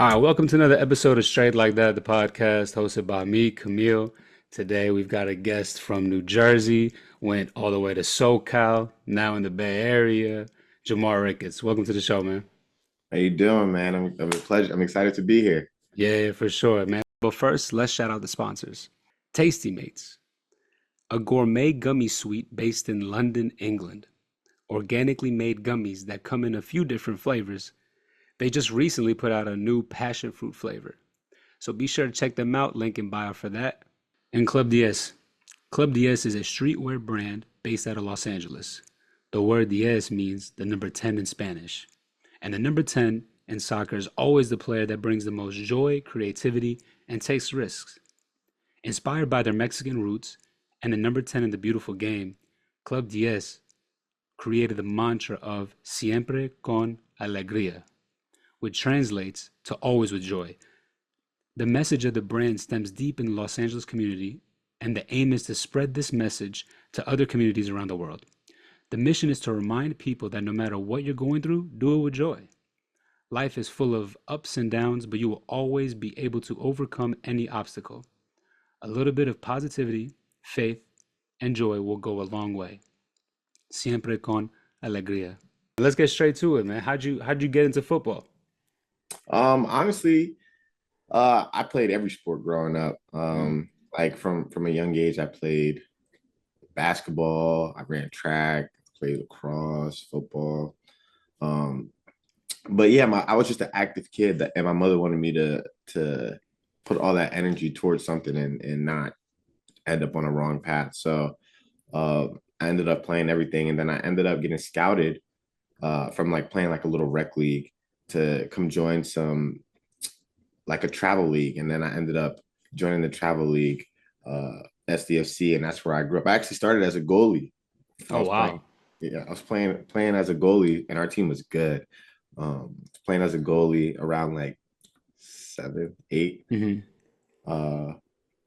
All right, welcome to another episode of Straight Like That, the podcast hosted by me, Camille. Today we've got a guest from New Jersey, went all the way to SoCal, now in the Bay Area, Jamar Ricketts. Welcome to the show, man. How you doing, man? I'm a pleasure. I'm excited to be here. Yeah, for sure, man. But first, let's shout out the sponsors. Tasty Mates, a gourmet gummy sweet based in London, England. Organically made gummies that come in a few different flavors. They just recently put out a new passion fruit flavor. So be sure to check them out. Link in bio for that. And Club DS. Club DS is a streetwear brand based out of Los Angeles. The word diez means the number 10 in Spanish. And the number 10 in soccer is always the player that brings the most joy, creativity, and takes risks. Inspired by their Mexican roots and the number 10 in the beautiful game, Club DS created the mantra of Siempre con alegría, which translates to always with joy. The message of the brand stems deep in the Los Angeles community, and the aim is to spread this message to other communities around the world. The mission is to remind people that no matter what you're going through, do it with joy. Life is full of ups and downs, but you will always be able to overcome any obstacle. A little bit of positivity, faith, and joy will go a long way. Siempre con alegría. Let's get straight to it, man. How'd you get into football? Honestly, I played every sport growing up. Like from a young age, I played basketball, I ran track, played lacrosse, football. Um, but yeah, I was just an active kid and my mother wanted me to put all that energy towards something and not end up on a wrong path. So uh, I ended up playing everything, and then I ended up getting scouted from like playing like a little rec league to come join some like a travel league, and then I ended up joining the travel league, SDFC, and that's where I grew up. I actually started as a goalie. I Oh was playing, wow. yeah, I was playing as a goalie, and our team was good. Playing as a goalie around like seven, eight. Hmm. Uh,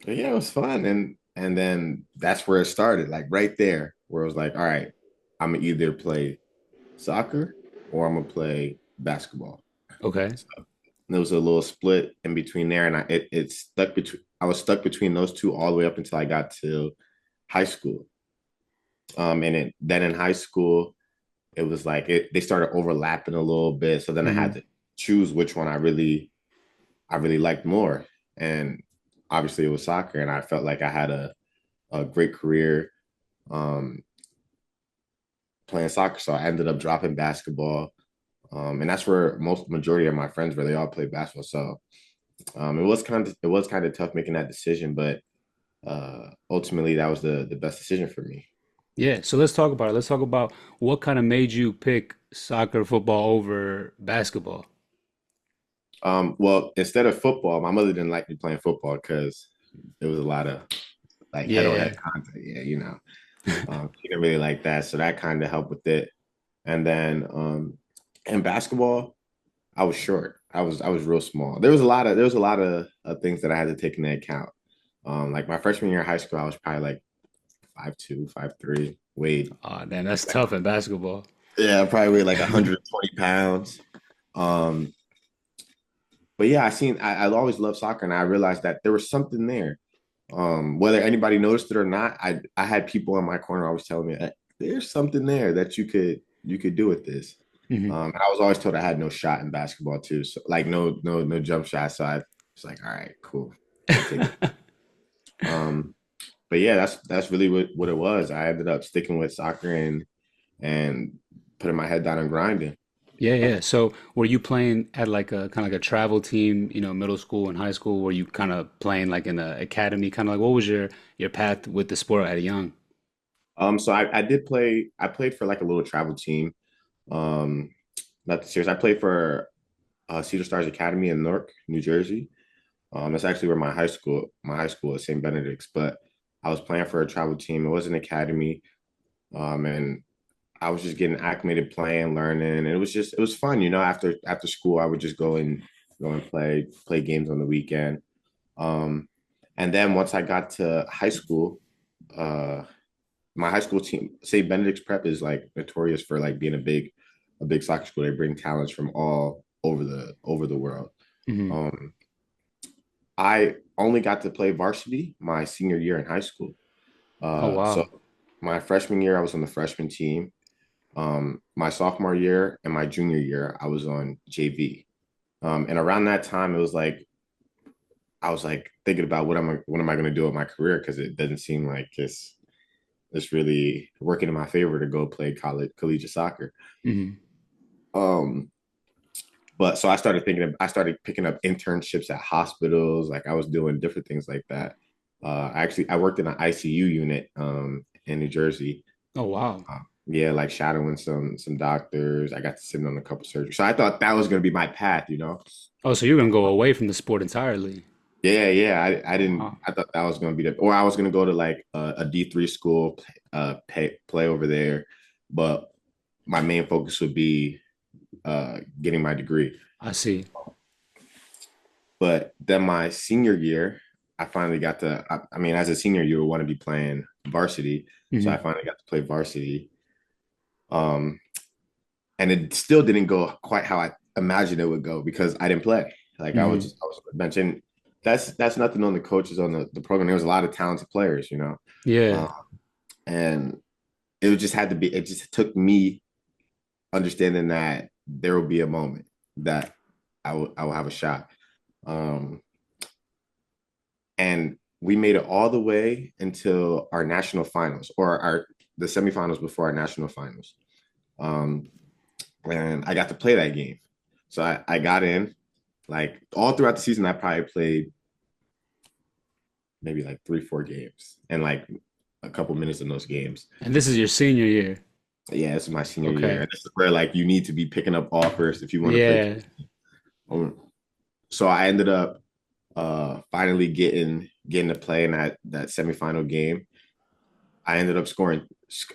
but yeah, it was fun, and then that's where it started, like right there, where it was like, all right, I'm gonna either play soccer or I'm gonna play basketball. Okay. So there was a little split in between there, and it stuck between. I was stuck between those two all the way up until I got to high school. Then in high school, it was like they started overlapping a little bit. So then I had Hmm. to choose which one I really liked more, and obviously it was soccer, and I felt like I had a great career um, playing soccer. So I ended up dropping basketball, and that's where most majority of my friends were. They all played basketball, so it was kind of tough making that decision, but ultimately that was the best decision for me. Yeah, so let's talk about it. Let's talk about what kind of made you pick soccer, football over basketball. Well, instead of football, my mother didn't like me playing football because there was a lot of like head on head Yeah. contact. Yeah, she didn't really like that, so that kind of helped with it. And then in basketball, I was short. I was real small. There was a lot of things that I had to take into account. Like my freshman year of high school, I was probably like 5'2", 5'3", weighed Oh, damn, that's tough in basketball. yeah, I probably weighed like 120 pounds. Um, but yeah, I always loved soccer, and I realized that there was something there. Whether anybody noticed it or not, I had people in my corner always telling me that there's something there that you could do with this. Hmm. And I was always told I had no shot in basketball too, so like no jump shot. So I was like, all right, cool, I'll take it. Um, but yeah, that's really what it was. I ended up sticking with soccer and putting my head down and grinding. Yeah, yeah. So were you playing at like a kind of like a travel team, middle school and high school? Were you kind of playing like in the academy? Kind of like what was your path with the sport at a young? So I did play. I played for like a little travel team. Um, not the serious. I played for Cedar Stars Academy in Newark, New Jersey. That's actually where my high school is St. Benedict's. But I was playing for a travel team. It was an academy, and I was just getting acclimated, playing, learning, and it was fun. After school, I would just go and play games on the weekend. Um, and then once I got to high school, uh, my high school team, St. Benedict's Prep, is like notorious for like being a big soccer school. They bring talents from all over the world. Hmm. Um, I only got to play varsity my senior year in high school. Oh So wow. my freshman year, I was on the freshman team. My sophomore year and my junior year, I was on JV. And around that time, it was like I was like thinking about what am I going to do with my career because it doesn't seem like it's really working in my favor to go play college collegiate soccer. Hmm. Um, but so I started picking up internships at hospitals. Like I was doing different things like that. I worked in an ICU unit in New Jersey. Oh wow. Yeah, like shadowing some doctors. I got to sit in on a couple surgeries. So I thought that was going to be my path, you know. Oh, so you're gonna go away from the sport entirely? Yeah, yeah. I didn't. Wow. I thought that was going to be the, or I was going to go to like a D3 school, play over there. But my main focus would be getting my degree. I see. But then my senior year, I finally got to. I mean, as a senior, you would want to be playing varsity, so I Hmm. finally got to play varsity. Um, and it still didn't go quite how I imagined it would go because I didn't play. Like Hmm. I was on the bench, and that's nothing on the coaches on the program. There was a lot of talented players, you know, Yeah. um, and it just had to be. It just took me understanding that there will be a moment that I will have a shot. Um, and we made it all the way until our national finals or our the semifinals before our national finals. Um, and I got to play that game. So I got in like all throughout the season. I probably played maybe like 3, 4 games and like a couple minutes in those games. And this is your senior year. Yeah, this is my senior year. Okay. And this is where like you need to be picking up offers if you want to play. Yeah. Um, so I ended up finally getting to play in that semifinal game. I ended up scoring.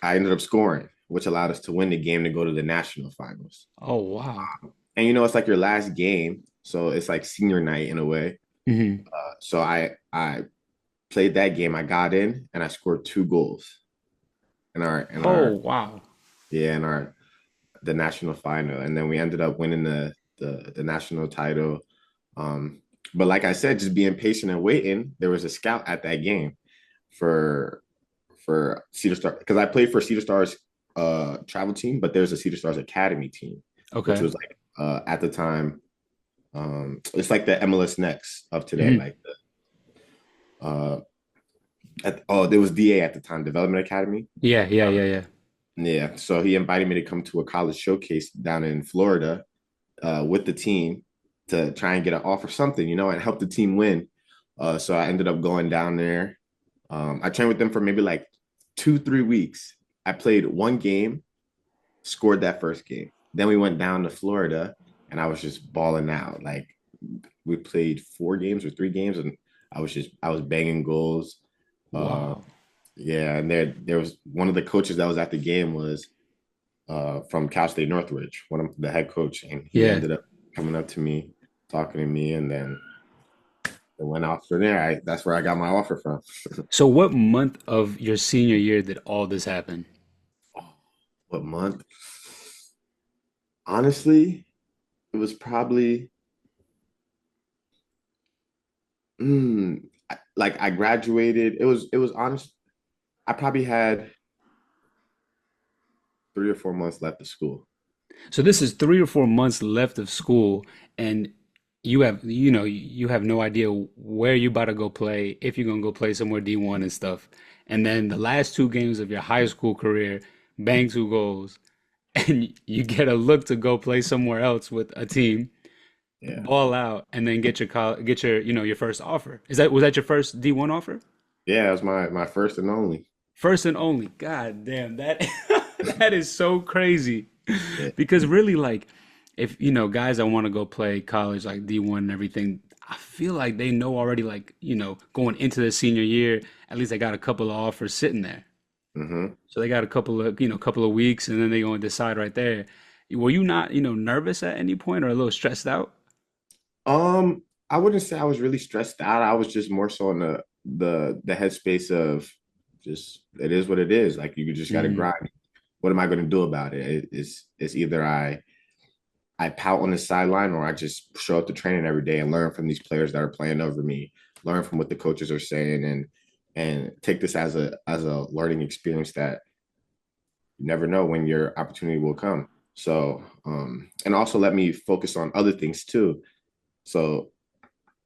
I ended up scoring, which allowed us to win the game to go to the national finals. Oh wow. And you know, it's like your last game, so it's like senior night in a way. Hmm. So I played that game. I got in and I scored 2 goals in Oh our wow. yeah in our the national final, and then we ended up winning the national title. Um, but like I said, just being patient and waiting. There was a scout at that game for Cedar Star because I played for Cedar Stars travel team, but there's a Cedar Stars academy team, which Okay. was like at the time it's like the MLS Next of today, Hmm. like uh there was DA at the time, Development Academy. Yeah. Yeah. Um, Yeah. Yeah. yeah, so he invited me to come to a college showcase down in Florida with the team to try and get an offer something, you know, and help the team win. So I ended up going down there. I trained with them for maybe like 2, 3 weeks. I played one game, scored that first game. Then we went down to Florida, and I was just balling out. Like we played 4 games or 3 games, and I was banging goals. Uh, Wow. yeah, and there was one of the coaches that was at the game was from Cal State Northridge, one of the head coach, and he Yeah. ended up coming up to me, talking to me, and then it went off from there. That's where I got my offer from. So what month of your senior year did all this happen? What month? Honestly, it was probably mm, like I graduated. It was honest. I probably had 3 or 4 months left of school. So this is 3 or 4 months left of school, and you have no idea where you about to go play, if you're gonna go play somewhere D1 and stuff. And then the last 2 games of your high school career, bang 2 goals, and you get a look to go play somewhere else with a team, Yeah, ball out, and then get your your first offer. Was that your first D1 offer? yeah. It was my first and only. First and only. God damn, that that is so crazy. Yeah. Because really, like, if guys that want to go play college, like D1 and everything, I feel like they know already, like, going into their senior year, at least they got a couple of offers sitting there. Hmm. So they got a couple of weeks, and then they go and decide right there. Were you not, nervous at any point or a little stressed out? Um, I wouldn't say I was really stressed out. I was just more so in the headspace of just it is what it is. Like you just got to Hmm. grind. What am I going to do about it? It's either I pout on the sideline or I just show up to training every day and learn from these players that are playing over me, learn from what the coaches are saying, and take this as a learning experience that you never know when your opportunity will come. So and also let me focus on other things too. So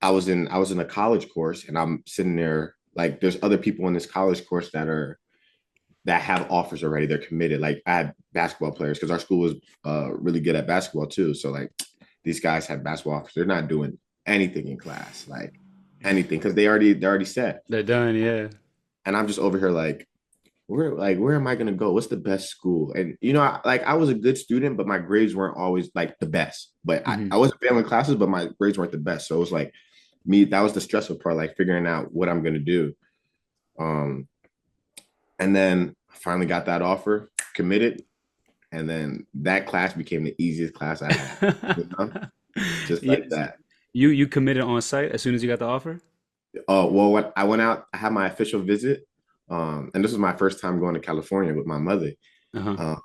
I was in a college course and I'm sitting there like there's other people in this college course that have offers already. They're committed. Like I had basketball players because our school was really good at basketball too. So like these guys have basketball offers. They're not doing anything in class, like anything, because they're already set. They're done, yeah. And I'm just over here where am I gonna go? What's the best school? And you know, I was a good student, but my grades weren't always like the best. But I Hmm. wasn't failing classes, but my grades weren't the best. So it was like me, that was the stressful part, like figuring out what I'm gonna do. Um, and then I finally got that offer, committed, and then that class became the easiest class I had. You know, just like Yes. that. You committed on site as soon as you got the offer? Oh well, when I went out, I had my official visit, and this was my first time going to California with my mother. Uh-huh. Um,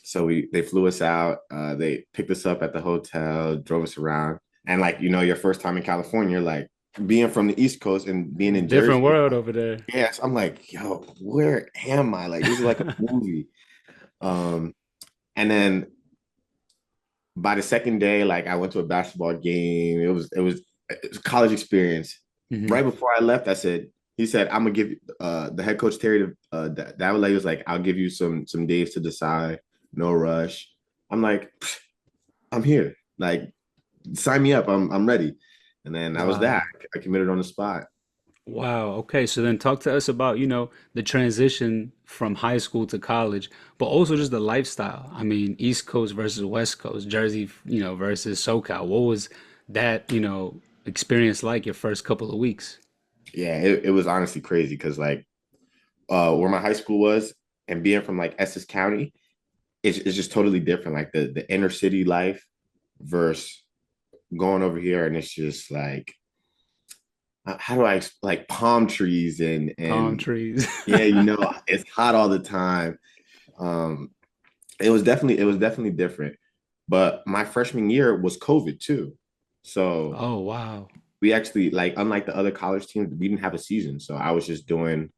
so they flew us out. They picked us up at the hotel, drove us around, and like you know, your first time in California, like being from the East Coast and being in Different Jersey. world over there. Yes, I'm like, yo, where am I? Like this is like a movie. Um, and then by the second day, like I went to a basketball game. It was a college experience. Hmm. Right before I left, he said, I'm gonna give the head coach Terry that was like, I'll give you some days to decide, no rush. I'm like, I'm here. Like, sign me up. I'm ready. And then that was that. Wow. I committed on the spot. Wow. Okay. So then talk to us about, the transition from high school to college, but also just the lifestyle. I mean, East Coast versus West Coast, Jersey, versus SoCal. What was that, experience like your first couple of weeks? Yeah, it was honestly crazy because like where my high school was and being from like Essex County, it's just totally different. Like the inner city life versus going over here, and it's just like how do like palm trees Palm and trees. yeah, you know, it's hot all the time. Um, it was definitely different. But my freshman year was COVID too, so Oh, wow. we actually like unlike the other college teams, we didn't have a season, so I was just doing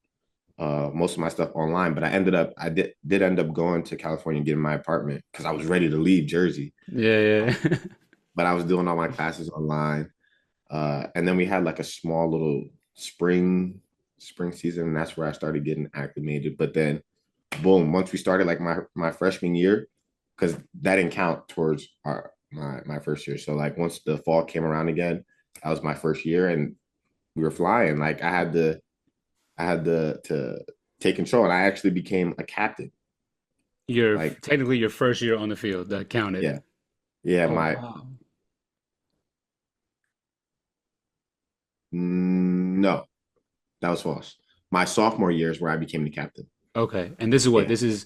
most of my stuff online. But I did end up going to California and getting my apartment because I was ready to leave Jersey. Yeah, yeah. But I was doing all my classes online. And then we had like a small little spring season, and that's where I started getting acclimated. But then, boom, once we started like my freshman year, because that didn't count towards my first year. So like once the fall came around again, that was my first year, and we were flying. Like I had to take control, and I actually became a captain. Your Like technically your first year on the field that counted. yeah, yeah, Oh, my wow. no, that was false. My sophomore year is where I became the captain. Okay. And this is what? Yeah.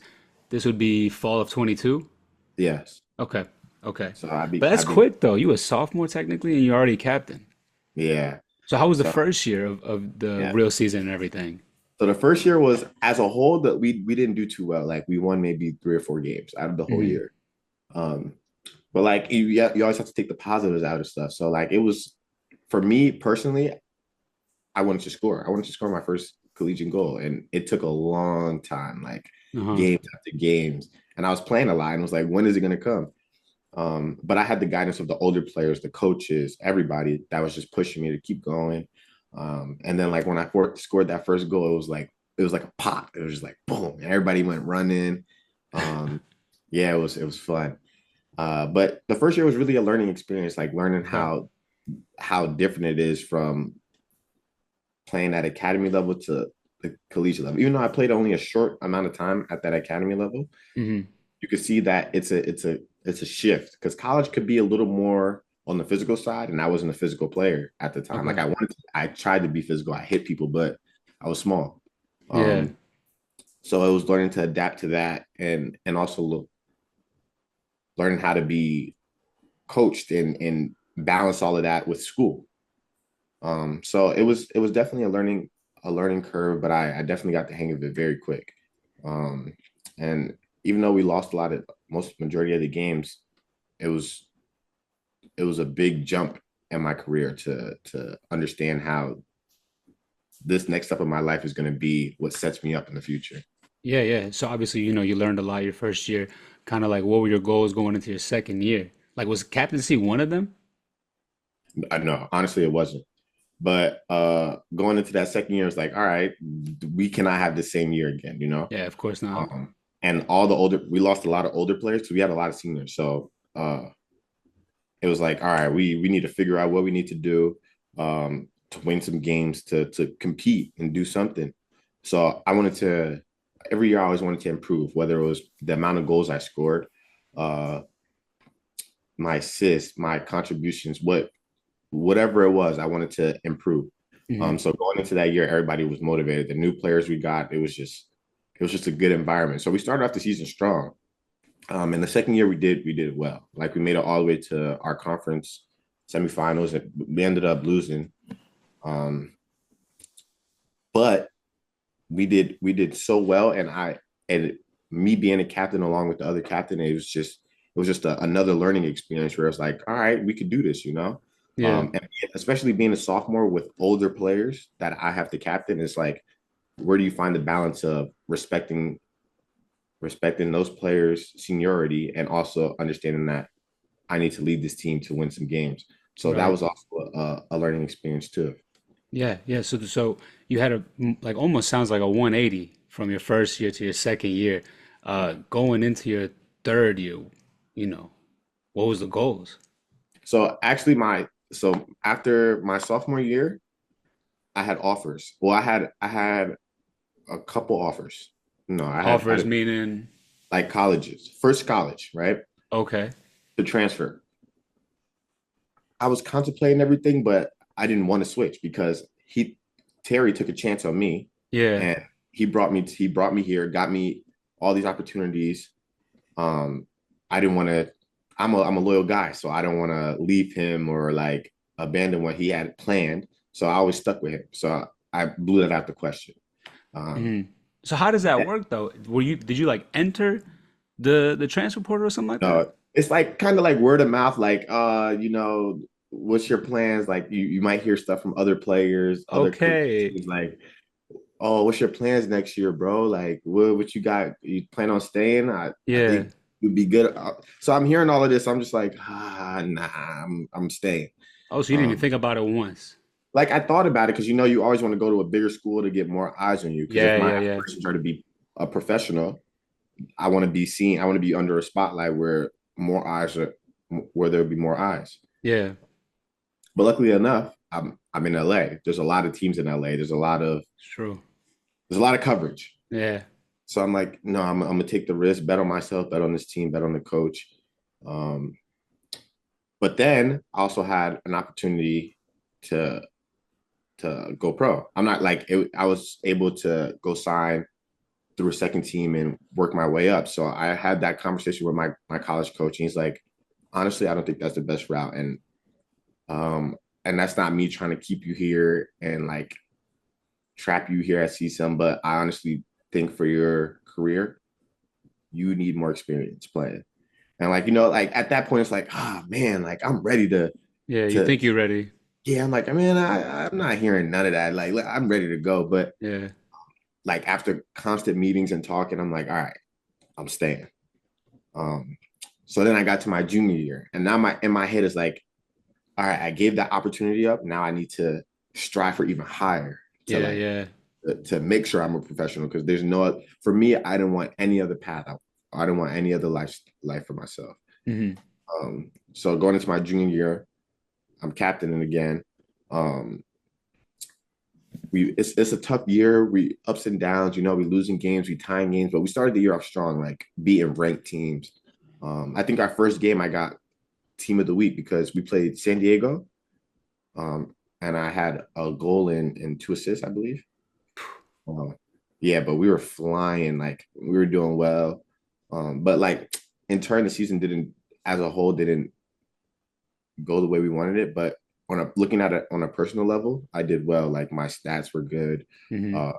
This would be fall of 22? Yes. Okay. Okay. So But I that's be quick though. You a sophomore technically and you're already captain. yeah. So how was the So first year of the yeah. real season and everything? So the first year was as a whole that we didn't do too well. Like we won maybe 3 or 4 games out of the whole Hmm. year. Um, but like you always have to take the positives out of stuff. So like it was for me personally, I wanted to score. I wanted to score my first collegiate goal, and it took a long time, like Uh-huh. games after games. And I was playing a lot, and was like, when is it going to come? But I had the guidance of the older players, the coaches, everybody that was just pushing me to keep going. And then like when scored that first goal, it was like a pop. It was just like boom, and everybody went running. Um, yeah, it was fun. But the first year was really a learning experience, like learning Okay. how different it is from playing at academy level to the collegiate level. Even though I played only a short amount of time at that academy level, Hmm. you could see that it's a shift because college could be a little more on the physical side, and I wasn't a physical player at the time. Like Okay. I tried to be physical. I hit people, but I was small. Yeah. Um, so it was learning to adapt to that, and also learning how to be coached and balance all of that with school. So it was definitely a learning curve, but I definitely got the hang of it very quick. And even though we lost a lot of most majority of the games, it was a big jump in my career to understand how this next step of my life is going to be what sets me up in the future. Yeah, yeah. So obviously, you learned a lot your first year. Kind of like, what were your goals going into your second year? Like, was captaincy one of them? I know, honestly, it wasn't. But going into that second year, it's like, all right, we cannot have the same year again, you know? Yeah, of course not. And all the older, we lost a lot of older players because we had a lot of seniors. So it was like, all right, we need to figure out what we need to do to win some games, to compete and do something. So I wanted to, every year I always wanted to improve, whether it was the amount of goals I scored, uh, my assists, my contributions, whatever it was, I wanted to improve. Hmm. So going into that year, everybody was motivated. The new players we got, it was just a good environment. So we started off the season strong. And the second year we did well. Like we made it all the way to our conference semifinals, and we ended up losing. Um, but we did so well, and me being a captain along with the other captain, it was just another learning experience where it's like, all right, we could do this, you know. Yeah, And especially being a sophomore with older players that I have to captain, it's like, where do you find the balance of respecting those players' seniority and also understanding that I need to lead this team to win some games. So that right. was also a learning experience too. Yeah, yeah. So you had like almost sounds like a 180 from your first year to your second year. Going into your third year, you know, what was the goals? So actually, so after my sophomore year, I had offers. Well, I had a couple offers. No, I Offers had meaning, like colleges, first college, right, okay. to transfer. I was contemplating everything, but I didn't want to switch because Terry took a chance on me, Yeah. and he brought me here, got me all these opportunities. Um, I didn't want to. I'm a loyal guy, so I don't want to leave him or like abandon what he had planned. So I always stuck with him. So I blew that out the question. Um, Hmm. So how does that work though? Did you like enter the transfer portal or something like that? it's like kind of like word of mouth, like what's your plans? Like you might hear stuff from other players, other Okay. coaches, like, oh, what's your plans next year, bro? Like, what you got? You plan on staying? I Yeah. think you'd be good. So I'm hearing all of this. I'm just like, nah, I'm staying. Oh, so you didn't even Um, think about it once. like I thought about it because you always want to go to a bigger school to get more eyes on you. Because if Yeah, my yeah, yeah. aspirations are to be a professional, I want to be seen. I want to be under a spotlight where more eyes are, where there'll be more eyes. Yeah. But luckily enough, I'm in LA. There's a lot of teams in LA. It's true. There's a lot of coverage. Yeah. So I'm like, no, I'm gonna take the risk, bet on myself, bet on this team, bet on the coach. Um, but then I also had an opportunity to go pro. I'm not like it, I was able to go sign through a second team and work my way up. So I had that conversation with my college coach, and he's like, honestly, I don't think that's the best route, um, and that's not me trying to keep you here and like trap you here at CSUN, but I honestly think for your career, you need more experience playing. And like, like at that point, it's like, man, like I'm ready Yeah, you to think you're ready. yeah, I'm like, I mean, I'm not hearing none of that. Like I'm ready to go. But Yeah. like after constant meetings and talking, I'm like, all right, I'm staying. Um, so then I got to my junior year, and now my in my head is like, all right, I gave that opportunity up. Now I need to strive for even higher to Yeah, like yeah. to make sure I'm a professional because there's no for me. I didn't want any other path. I didn't want any other life for myself. Hmm. So going into my junior year, I'm captaining again. Um, it's a tough year. We ups and downs. We losing games, we tying games, but we started the year off strong, like beating ranked teams. I think our first game I got team of the week because we played San Diego, and I had a goal and two assists, I believe. Uh, yeah, but we were flying, like we were doing well. But like in turn, the season didn't, as a whole, didn't go the way we wanted it. But looking at it on a personal level, I did well. Like my stats were good. Hmm. Uh,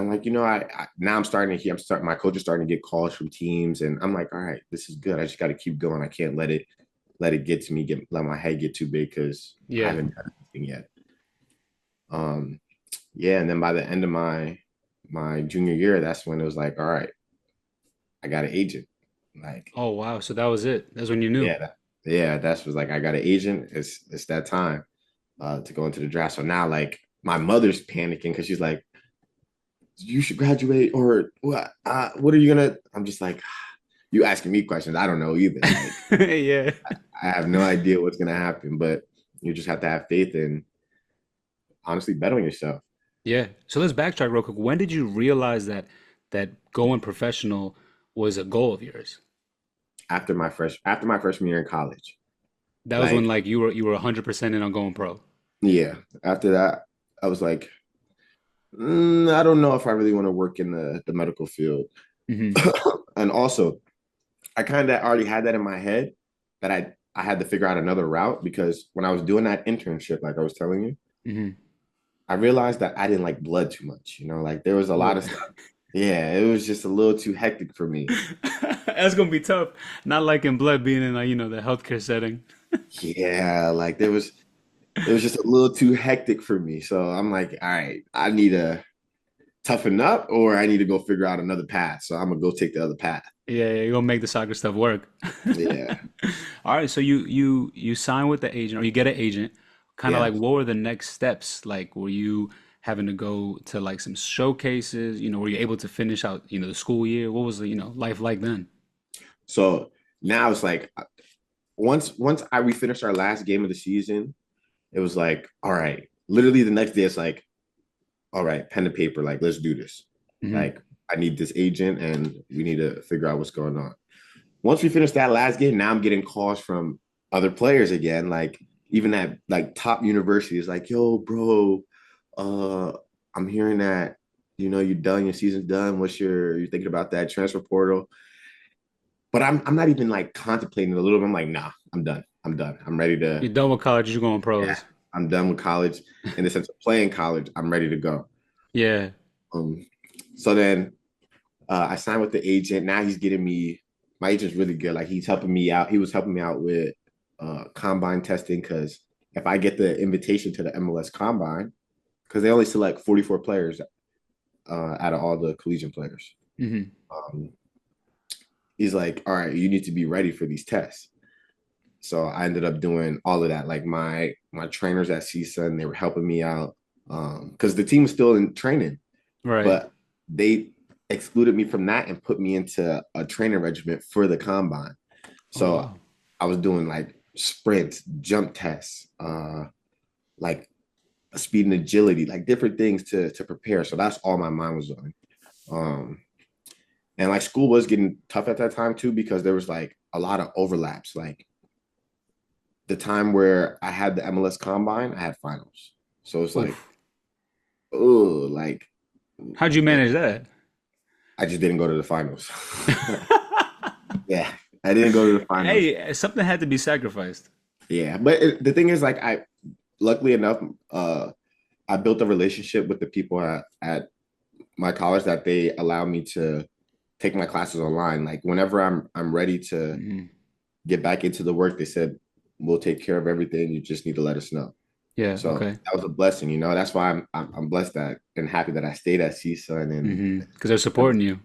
I'm like, now I'm starting to hear, my coach is starting to get calls from teams, and I'm like, all right, this is good. I just got to keep going. I can't let it get to me, let my head get too big because I Yeah. haven't done anything yet. Um, yeah, and then by the end of my junior year, that's when it was like, all right, I got an agent. Like, Oh wow. So that was it. That's when you knew. yeah, that's was like I got an agent. It's that time to go into the draft. So now like my mother's panicking because she's like, you should graduate or what are you gonna? I'm just like, you asking me questions. I don't know either. Like Yeah. I have no idea what's gonna happen, but you just have to have faith and honestly bet on yourself. Yeah. So let's backtrack real quick. When did you realize that going professional was a goal of yours? After my freshman year in college. That was when Like, like you were 100% in on going pro. yeah, after that, I was like, I don't know if I really want to work in the medical field. Hmm. And also, I kind of already had that in my head that I had to figure out another route because when I was doing that internship, like I was telling you, Hmm. I realized that I didn't like blood too much. Like there was a lot Oh. of stuff. Yeah, it was just a little too hectic for me. That's gonna be tough. Not like in blood being in like, the healthcare setting. Yeah, like it was just a little too hectic for me. So I'm like, all right, I need to toughen up or I need to go figure out another path. So I'm gonna go take the other path. Yeah, yeah, you're gonna make the soccer stuff work. Yeah. All right, so you sign with the agent or you get an agent. Kind of Yeah. like what were the next steps? Like were you having to go to like some showcases? Were you able to finish out, the school year? What was the, life like then? So now it's like once we finished our last game of the season, it was like, all right. Literally the next day, it's like, all right, pen to paper, like let's do this. Hmm. Like I need this agent, and we need to figure out what's going on. Once we finished that last game, now I'm getting calls from other players again, like even at like top universities, like, yo, bro, uh, I'm hearing that you're done, your season's done. You thinking about that transfer portal? But I'm not even like contemplating a little bit. I'm like, nah, I'm done. I'm done. I'm ready to, You're done with college, you're going yeah, pros. I'm done with college in the sense of playing college. I'm ready to go. Yeah. Um, so then I signed with the agent. Now he's getting me, my agent's really good. Like he's helping me out. He was helping me out with combine testing because if I get the invitation to the MLS combine, because they only select 44 players out of all the collegiate players. Hmm. Um, he's like, all right, you need to be ready for these tests. So I ended up doing all of that. Like my trainers at CSUN, they were helping me out because the team was still in training, Right. but they excluded me from that and put me into a training regiment for the combine. Oh So wow. I was doing like sprints, jump tests, like speed and agility, like different things to prepare. So that's all my mind was on. Um, and like school was getting tough at that time too because there was like a lot of overlaps. Like the time where I had the MLS combine, I had finals. So it's like, Oof. oh, like How'd you man, manage that? I just didn't go to the finals. Yeah, I didn't go to the finals. Hey, something had to be sacrificed. Yeah, but the thing is, like, luckily enough, I built a relationship with the people at my college that they allow me to take my classes online. Like, whenever I'm ready to Hmm. get back into the work, they said we'll take care of everything. You just need to let us know. Yeah, So okay. that was a blessing. That's why I'm blessed that and happy that I stayed at CSUN Because they're supporting you.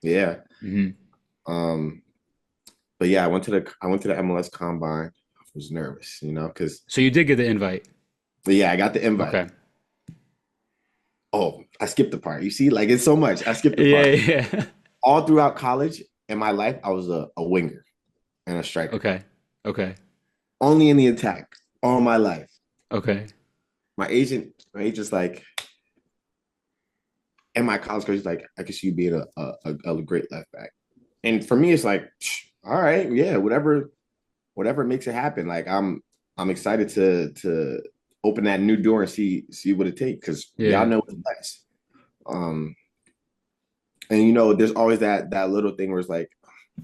yeah. Hmm. Um, but yeah, I went to the MLS combine. I was nervous, because So you did get the invite. yeah, I got the invite. Okay. Oh, I skipped the part. You see, like it's so much. I skipped the Yeah, part. yeah. All throughout college in my life, I was a winger and a striker. Okay. Okay. Only in the attack all my life. Okay. My agent's like, and my college coach is like, I could see you being a great left back. And for me, it's like, all right, yeah, whatever makes it happen. Like I'm excited to open that new door and see what it takes because y'all Yeah. know what's best. Um, and there's always that little thing where it's like,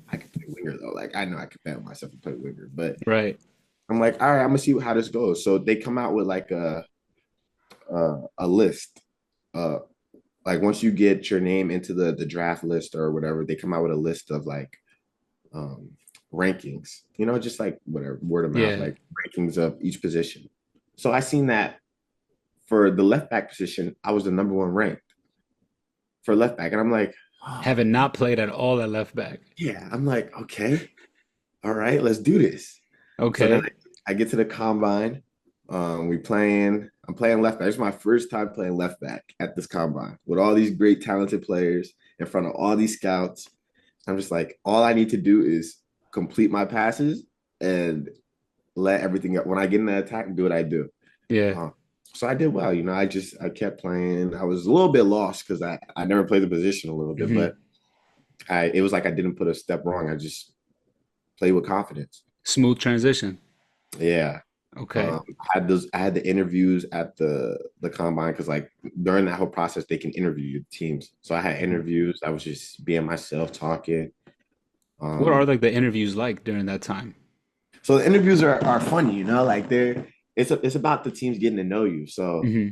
I can play winger though. Like I know I can bet myself to play winger, but Right. I'm like, all right, I'm gonna see how this goes. So they come out with like a list. Uh, like once you get your name into the draft list or whatever, they come out with a list of like um rankings, just like whatever word of mouth, Yeah. like rankings of each position. So I seen that for the left back position, I was the number one ranked for left back. And I'm like, oh, Having not played at all at left back. yeah. I'm like, okay, all right, let's do this. So then Okay. I get to the combine. I'm playing left back. It's my first time playing left back at this combine with all these great talented players in front of all these scouts. I'm just like, all I need to do is complete my passes and let everything up. When I get in the attack, do what I do. Yeah. Uh, so I did well. I kept playing. I was a little bit lost because I never played the position a little bit, Hmm. but it was like I didn't put a step wrong. I just played with confidence. Smooth transition. Yeah. Okay. I had the interviews at the combine because like during that whole process they can interview teams. So I had interviews. I was just being myself, talking. What are Um, like the interviews like during that time? so the interviews are funny, like it's about the teams getting to know you. So Hmm.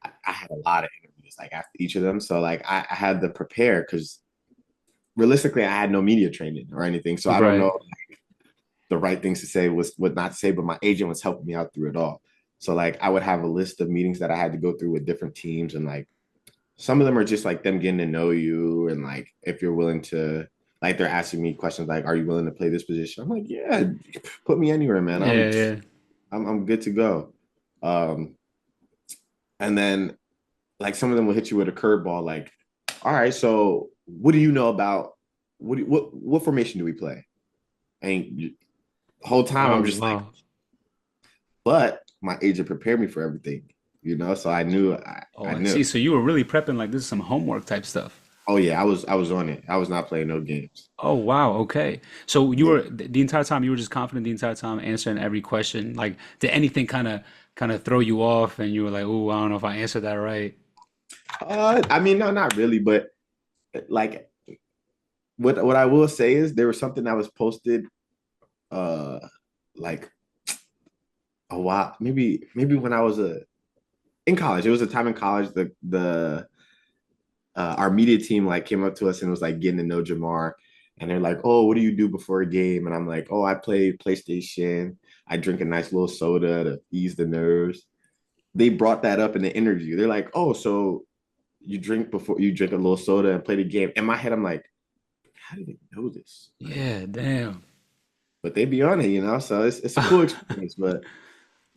I had a lot of interviews like after each of them. So like I had to prepare because realistically I had no media training or anything. So I don't Right. know the right things to say, was what not to say, but my agent was helping me out through it all. So like I would have a list of meetings that I had to go through with different teams, and like some of them are just like them getting to know you, and like if you're willing to, like they're asking me questions like, "Are you willing to play this position?" I'm like, "Yeah, put me anywhere, man. Yeah, yeah. I'm good to go." Um, and then like some of them will hit you with a curveball, like, "All right, so what do you know about what formation do we play?" And the whole time Oh, I'm just like, wow. but my agent prepared me for everything, so I knew Oh, I I knew. see. So you were really prepping like this is some homework type stuff. Oh yeah, I was on it. I was not playing no games. Oh, wow. Okay. So you Yeah. were the entire time you were just confident the entire time answering every question. Like, did anything kind of throw you off and you were like, "Oh, I don't know if I answered that right." I mean, no, not really, but like what I will say is there was something that was posted uh like a while, maybe when I was in college. It was a time in college. The Our media team like came up to us and was like getting to know Jamar, and they're like, "Oh, what do you do before a game?" And I'm like, "Oh, I play PlayStation. I drink a nice little soda to ease the nerves." They brought that up in the interview. They're like, "Oh, so you drink a little soda and play the game?" In my head, I'm like, "How do they know this?" Like, Yeah, damn. but they be on it. So it's a cool experience. But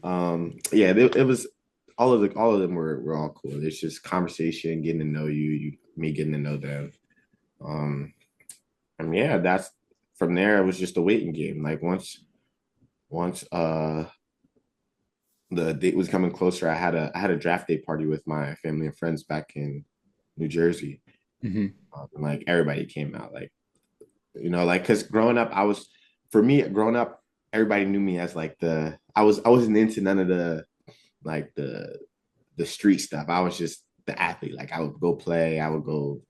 yeah, it was all of them were all cool. It's just conversation, getting to know me getting to know them. Um, and yeah, that's from there. It was just a waiting game. Like once the date was coming closer, I had a draft day party with my family and friends back in New Jersey. Hmm. And like everybody came out, like like because growing up, for me growing up, everybody knew me as like I wasn't into none of the like the street stuff. I was just the athlete. Like I would go play, I would go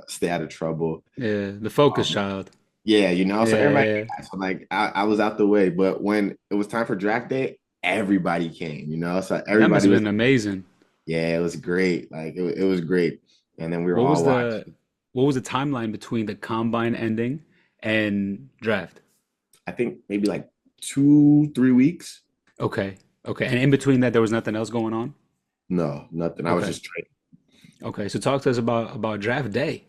stay out of trouble. Yeah, the focus Um, child. yeah, so Yeah, everybody yeah. so like I was out the way, but when it was time for draft day, everybody came. So That must everybody have was been amazing. yeah, it was great. Like it was great, and then we were What was all the watching. what was the timeline between the combine ending and draft? I think maybe like 2-3 weeks. Okay. Okay. And in between that, there was nothing else going on? No, nothing. I was Okay. just training. Okay. So talk to us about draft day.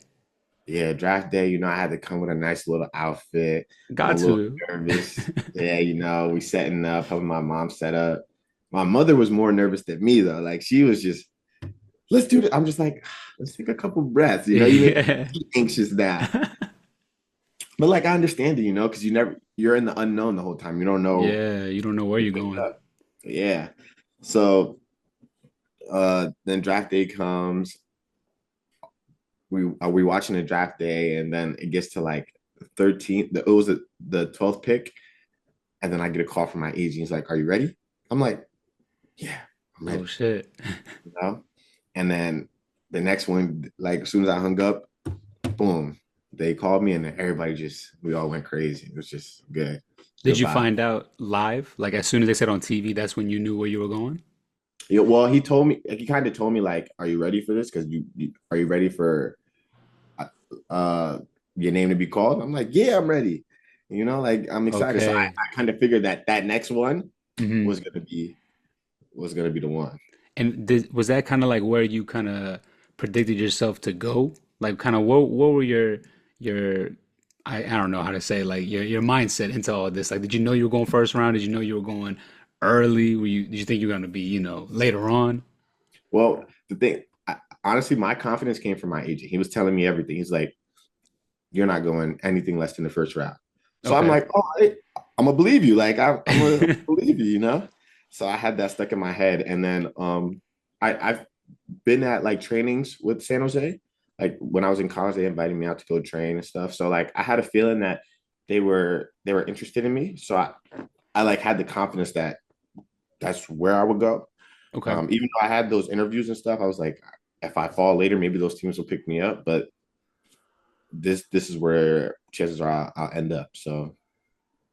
Yeah, draft day, I had to come with a nice little outfit. I'm a Got little to. nervous. Yeah, we setting up, helping my mom set up. My mother was more nervous than me though. Like she was just, let's do it. I'm just like, let's take a couple breaths. You make Yeah. me anxious now. But like I understand it, because you're in the unknown the whole time. You don't know Yeah, you don't know where you you're wake going. up. Yeah. So then draft day comes. We watching the draft day, and then it gets to like 13th. It was the 12th pick, and then I get a call from my agent. He's like, "Are you ready?" I'm like, "Yeah, I'm Oh ready." shit. You know. And then the next one, like as soon as I hung up, boom, they called me, and then we all went crazy. It was just good, Did good you vibe. find out live? Like as soon as they said on TV, that's when you knew where you were going? Yeah, well, he told me, like, he kind of told me, like, "Are you ready for this? Because are you ready for uh uh, your name to be called?" I'm like, "Yeah, I'm ready." Like I'm excited. So Okay. I kind of figured that that next one Hmm. was gonna be was gonna be the one. And was that kind of like where you kind of predicted yourself to go? Like, kind of what were your I don't know how to say, like, your mindset into all this? Like, did you know you were going first round? Did you know you were going early? Did you think you were going to be, later on? Well, the thing, honestly, my confidence came from my agent. He was telling me everything. He's like, "You're not going anything less than the first round." So I'm Okay. like, "Oh, I'm gonna believe you. Like I'm gonna believe you." So I had that stuck in my head, and then I've been at like trainings with San Jose. Like when I was in college, they invited me out to go train and stuff. So like I had a feeling that they were interested in me. So I like had the confidence that that's where I would go. Okay. Even though I had those interviews and stuff, I was like, if I fall later, maybe those teams will pick me up. But this is where chances are I'll end up. So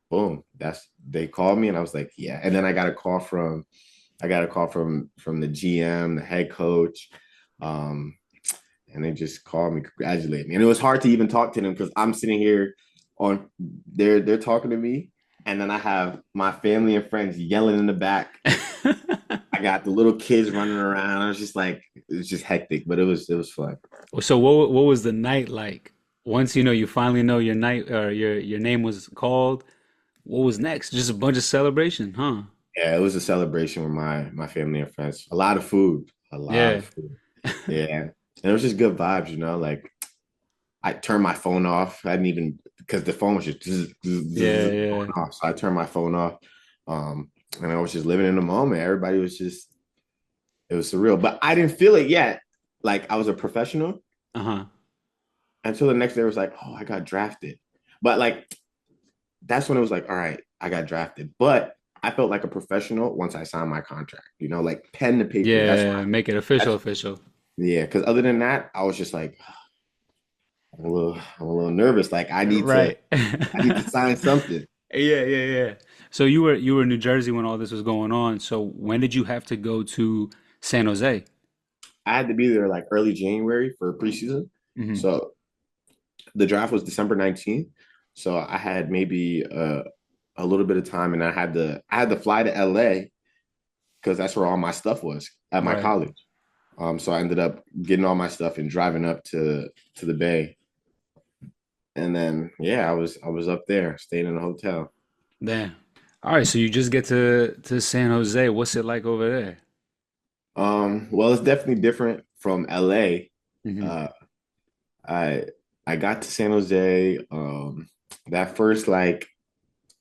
boom, that's they called me and I was like, yeah. And then I got a call from the GM, the head coach. Um, and they just called me, congratulate me. And it was hard to even talk to them because I'm sitting here on they're talking to me, and then I have my family and friends yelling in the back. I got the little kids running around. I was just like, it was just hectic, but it was fun. So what was the night like? Once you finally know your night or your name was called, what was next? Just a bunch of celebration, huh? Yeah, it was a celebration with my family and friends. A lot of food, a lot Yeah. of food. Yeah, and it was just good vibes. Like I turned my phone off. I didn't even because the phone was just Yeah, going yeah. off. So I turned my phone off. And I was just living in the moment. Everybody was just it was surreal. But I didn't feel it yet. Like I was a professional Uh-huh. until the next day it was like, oh, I got drafted. But like that's when it was like, all right, I got drafted. But I felt like a professional once I signed my contract, like pen to paper. Yeah, make it official, That's official. yeah. Because other than that, I was just like, I'm a little nervous. Like Right. I need to sign something. Yeah, yeah, yeah. So you were in New Jersey when all this was going on. So when did you have to go to San Jose? I had to be there like early January for preseason. Hmm. So the draft was December 19th. So I had maybe a little bit of time, and I had to fly to LA because that's where all my stuff was at my Right. college. So I ended up getting all my stuff and driving up to the Bay. And then yeah, I was up there, staying in a hotel. Damn. All right, so you just get to San Jose. What's it like over there? Well, it's definitely different from LA. Hmm. Uh, I I got to San Jose. That first like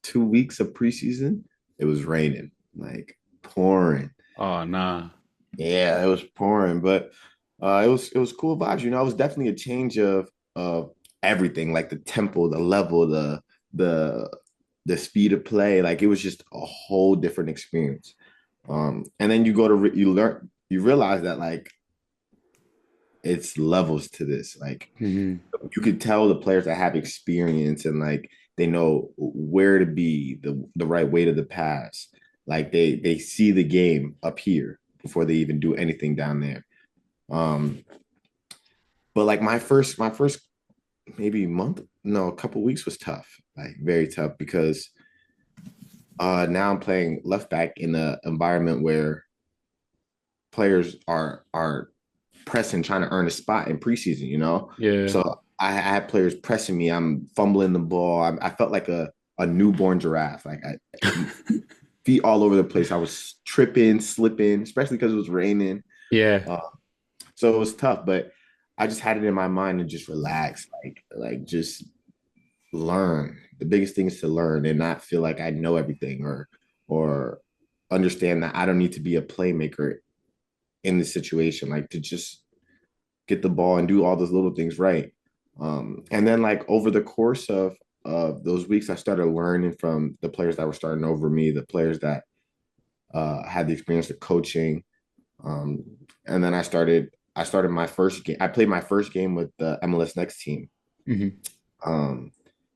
2 weeks of preseason, it was raining, like pouring. Oh, nah. Yeah, it was pouring, but it was cool vibes. It was definitely a change of everything, like the tempo, the level, the the speed of play. Like it was just a whole different experience. And then you realize that like it's levels to this. Like Hmm. you could tell the players that have experience and like they know where to be, the right way to the pass. Like they see the game up here before they even do anything down there. Um, but like my first maybe month, no, a couple weeks was tough, like very tough because now I'm playing left back in an environment where players are pressing, trying to earn a spot in preseason. Yeah. So I had players pressing me. I'm fumbling the ball. I felt like a newborn giraffe. Like feet all over the place. I was tripping, slipping, especially because it was raining. Yeah. Uh, so it was tough, but I just had it in my mind to just relax, like just learn. The biggest thing is to learn and not feel like I know everything or understand that I don't need to be a playmaker in this situation, like to just get the ball and do all those little things right. And then like over the course of those weeks, I started learning from the players that were starting over me, the players that had the experience of coaching. Um, and then I started my first game. I played my first game with the MLS Next team. Hmm. Um,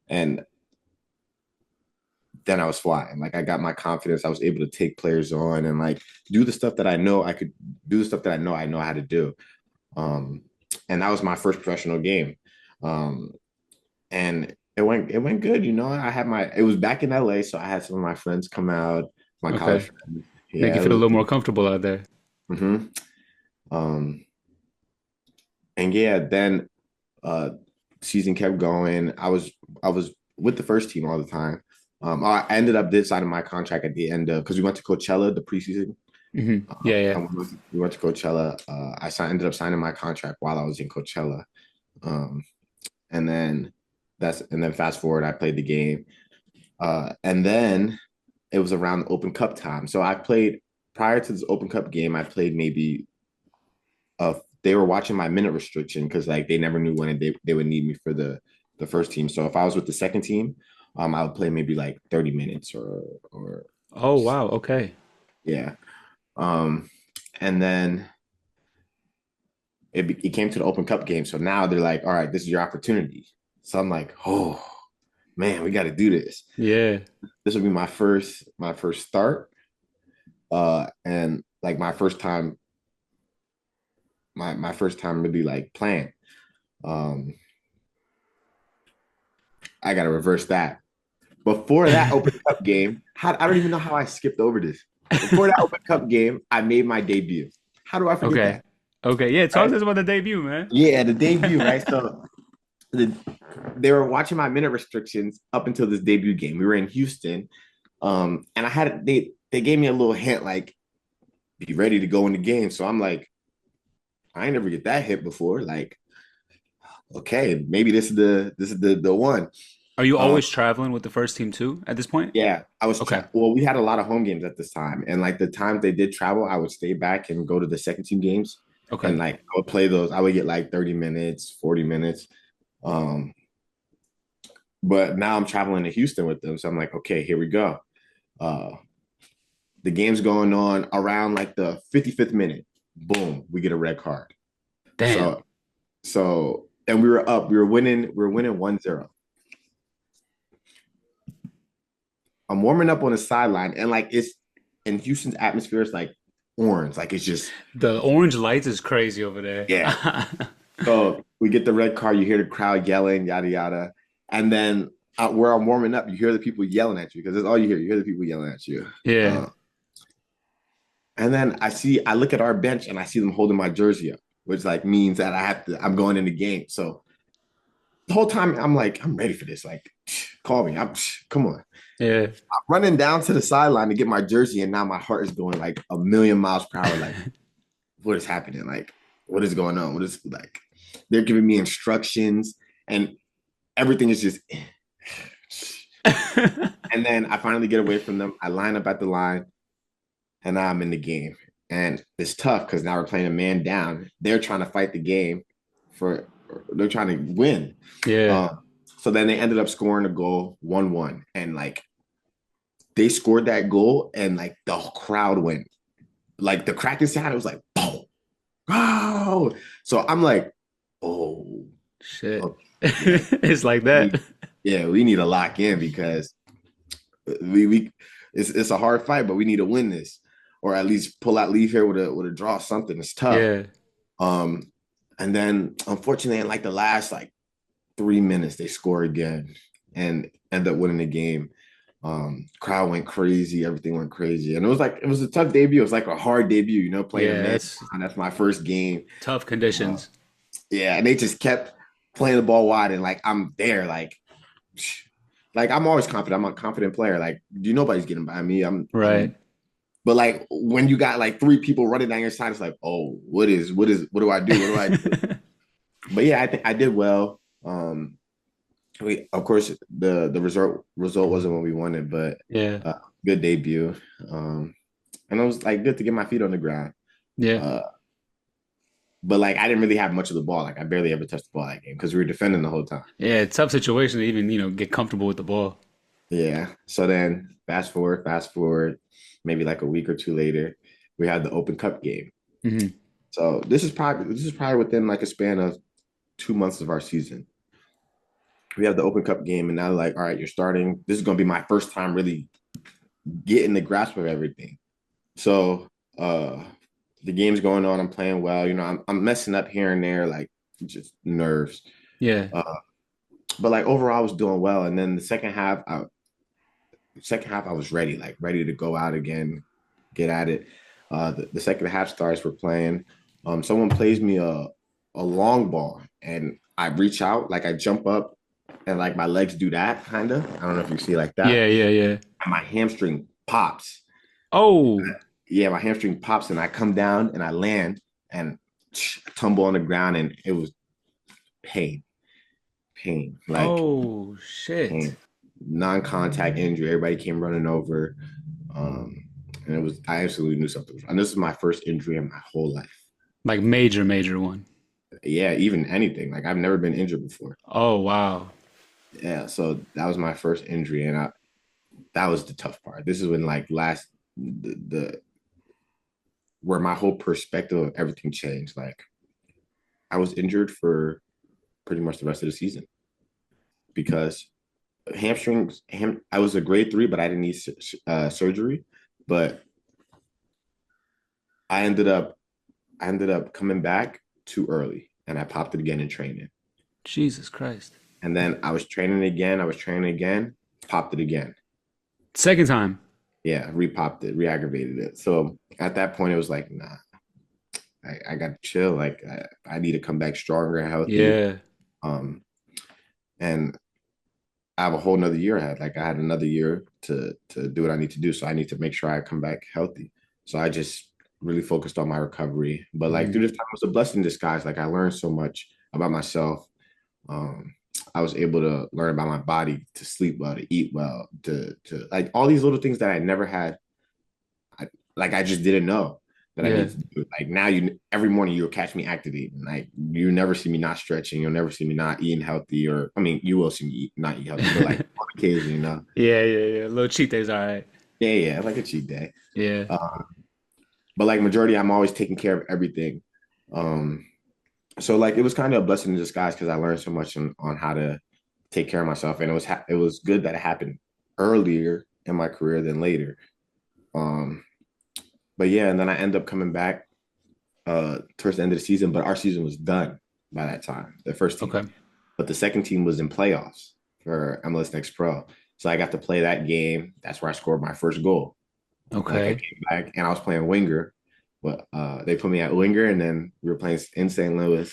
and then I was flying. Like I got my confidence. I was able to take players on and like do the stuff that I know I could do, the stuff that I know how to do. Um, and that was my first professional game. Um, and it went good. You know, I had my it was back in LA, so I had some of my friends come out, my college Okay. friends. Make you Yeah, it feel a was. little more comfortable out there. Mm-hmm. Um, and yeah, then uh, season kept going. I was with the first team all the time. I ended up this signing my contract at the end of because we went to Coachella the preseason. Yeah, yeah. And we went to Coachella. Ended up signing my contract while I was in Coachella. Um, and then fast forward, I played the game. And then it was around the Open Cup time. So I played prior to this Open Cup game. I played maybe they were watching my minute restriction because like they never knew when they would need me for the first team. So if I was with the second team, I would play maybe like 30 minutes or Oh, wow. Okay. yeah. Um, and then it came to the Open Cup game. So now they're like, all right, this is your opportunity. So I'm like, oh man, we got to do this. Yeah. This will be my first start. And like my first time really like playing. Um, I got to reverse that. Before that Open Cup game, I don't even know how I skipped over this. Before that Open Cup game, I made my debut. How do I forget Okay. that? Okay. Yeah. Talk Right? to us about the debut, man. Yeah, the debut, right? So the, they were watching my minute restrictions up until this debut game. We were in Houston, and they gave me a little hint like, be ready to go in the game. So I'm like, I ain't never get that hit before. Like, okay, maybe this is the one. Are you Um, always traveling with the first team too at this point? Yeah, Okay. well, we had a lot of home games at this time, and like the times they did travel, I would stay back and go to the second team games, Okay. and like I would play those. I would get like 30 minutes, 40 minutes. Um, but now I'm traveling to Houston with them, so I'm like, okay, here we go. Uh, the game's going on around like the 55th minute. Boom, we get a red card. Damn. So and we were up, we were winning 1-0. I'm warming up on the sideline, and like it's in Houston's atmosphere, it's like orange, like it's just The orange lights is crazy over there. yeah. So we get the red card, you hear the crowd yelling, yada yada, and then where I'm warming up, you hear the people yelling at you because that's all you hear. You hear the people yelling at you. Yeah. Uh, and then I look at our bench and I see them holding my jersey up, which like means that I'm going in the game. So the whole time I'm like, I'm ready for this. Like, call me. Come on. Yeah. I'm running down to the sideline to get my jersey, and now my heart is going like a million miles per hour. Like, what is happening? Like, what is going on? What is like? They're giving me instructions, and everything is just. And then I finally get away from them. I line up at the line, and now I'm in the game. And it's tough because now we're playing a man down. They're trying to fight the game for. They're trying to win. Yeah. So then they ended up scoring a goal, 1-1, and like they scored that goal, and like the crowd went like the Kraken sound. It was like boom, oh. So I'm like, oh, Shit. okay, yeah, It's like that. yeah, we need to lock in because we it's a hard fight, but we need to win this, or at least leave here with a draw. Something it's tough. Yeah. Um, and then unfortunately, in like the last like 3 minutes, they score again and end up winning the game. Crowd went crazy, everything went crazy, and it was a tough debut. It was like a hard debut, playing a Yeah. man. That's That's my first game. tough Uh, conditions. yeah, and they just kept playing the ball wide, and like I'm there, like I'm always confident. I'm a confident player. Like, nobody's getting by me. Right. But like when you got like three people running down your side, it's like, oh, what do I do? What do I do? But yeah, I think I did well. Of course the result wasn't what we wanted, but Yeah. uh, good debut. And it was like good to get my feet on the ground. Yeah. Uh, but like I didn't really have much of the ball. Like I barely ever touched the ball that game because we were defending the whole time. Yeah. Tough situation to even, get comfortable with the ball. Yeah. So then fast forward, maybe like a week or two later, we had the Open Cup game. Hmm. So this is probably within like a span of 2 months of our season. we have the Open Cup game, and now like, all right, you're starting. This is gonna be my first time really getting the grasp of everything. So the game's going on. I'm playing well. I'm messing up here and there, like just nerves. Yeah. Uh, but like overall, I was doing well. And then second half, I was ready, like ready to go out again, get at it. The second half starts, we're playing. Someone plays me a long ball, and I reach out, like I jump up, and like my legs do that kind of. I don't know if you see like that. Yeah, yeah, yeah. And my hamstring pops. Oh, Yeah, my hamstring pops, and I come down and I land and tumble on the ground, and it was pain, like oh shit. pain, non-contact injury. Everybody came running over. Um, and it was, I absolutely knew something was wrong. And this is my first injury in my whole life. Like major, major one. Yeah, even anything. Like I've never been injured before. Oh, wow. Yeah, so that was my first injury, and that was the tough part. This is when like last the where my whole perspective of everything changed. Like I was injured for pretty much the rest of the season because I was a grade 3, but I didn't need surgery. But I ended up coming back too early, and I popped it again in training. Jesus Christ. And then I was training again. Popped it again. Second time. Yeah, repopped it, re-aggravated it. So at that point, it was like, nah, I got to chill. Like I need to come back stronger and healthy. Yeah. Um, and I have a whole nother year ahead. Like I had another year to do what I need to do. So I need to make sure I come back healthy. So I just really focused on my recovery. But like Mhm. through this time, it was a blessing in disguise. Like I learned so much about myself. Um, I was able to learn about my body, to sleep well, to eat well, to like all these little things that I never had. I just didn't know that I Yeah. need to do. Like now, every morning you'll catch me activating. Like you never see me not stretching. You'll never see me not eating healthy. Or I mean, you will see me not eat healthy, but like on occasion, Yeah, yeah, yeah. Little cheat days, all right. yeah, like a cheat day. Yeah. Uh, but like majority, I'm always taking care of everything. Um, so like it was kind of a blessing in disguise because I learned so much on how to take care of myself, and it was good that it happened earlier in my career than later. Um, but yeah, and then I end up coming back towards the end of the season, but our season was done by that time, the first team. Okay. But the second team was in playoffs for MLS Next Pro. So I got to play that game. That's where I scored my first goal. Like I Okay. came back and I was playing winger, but they put me at winger, and then we were playing in St. Louis.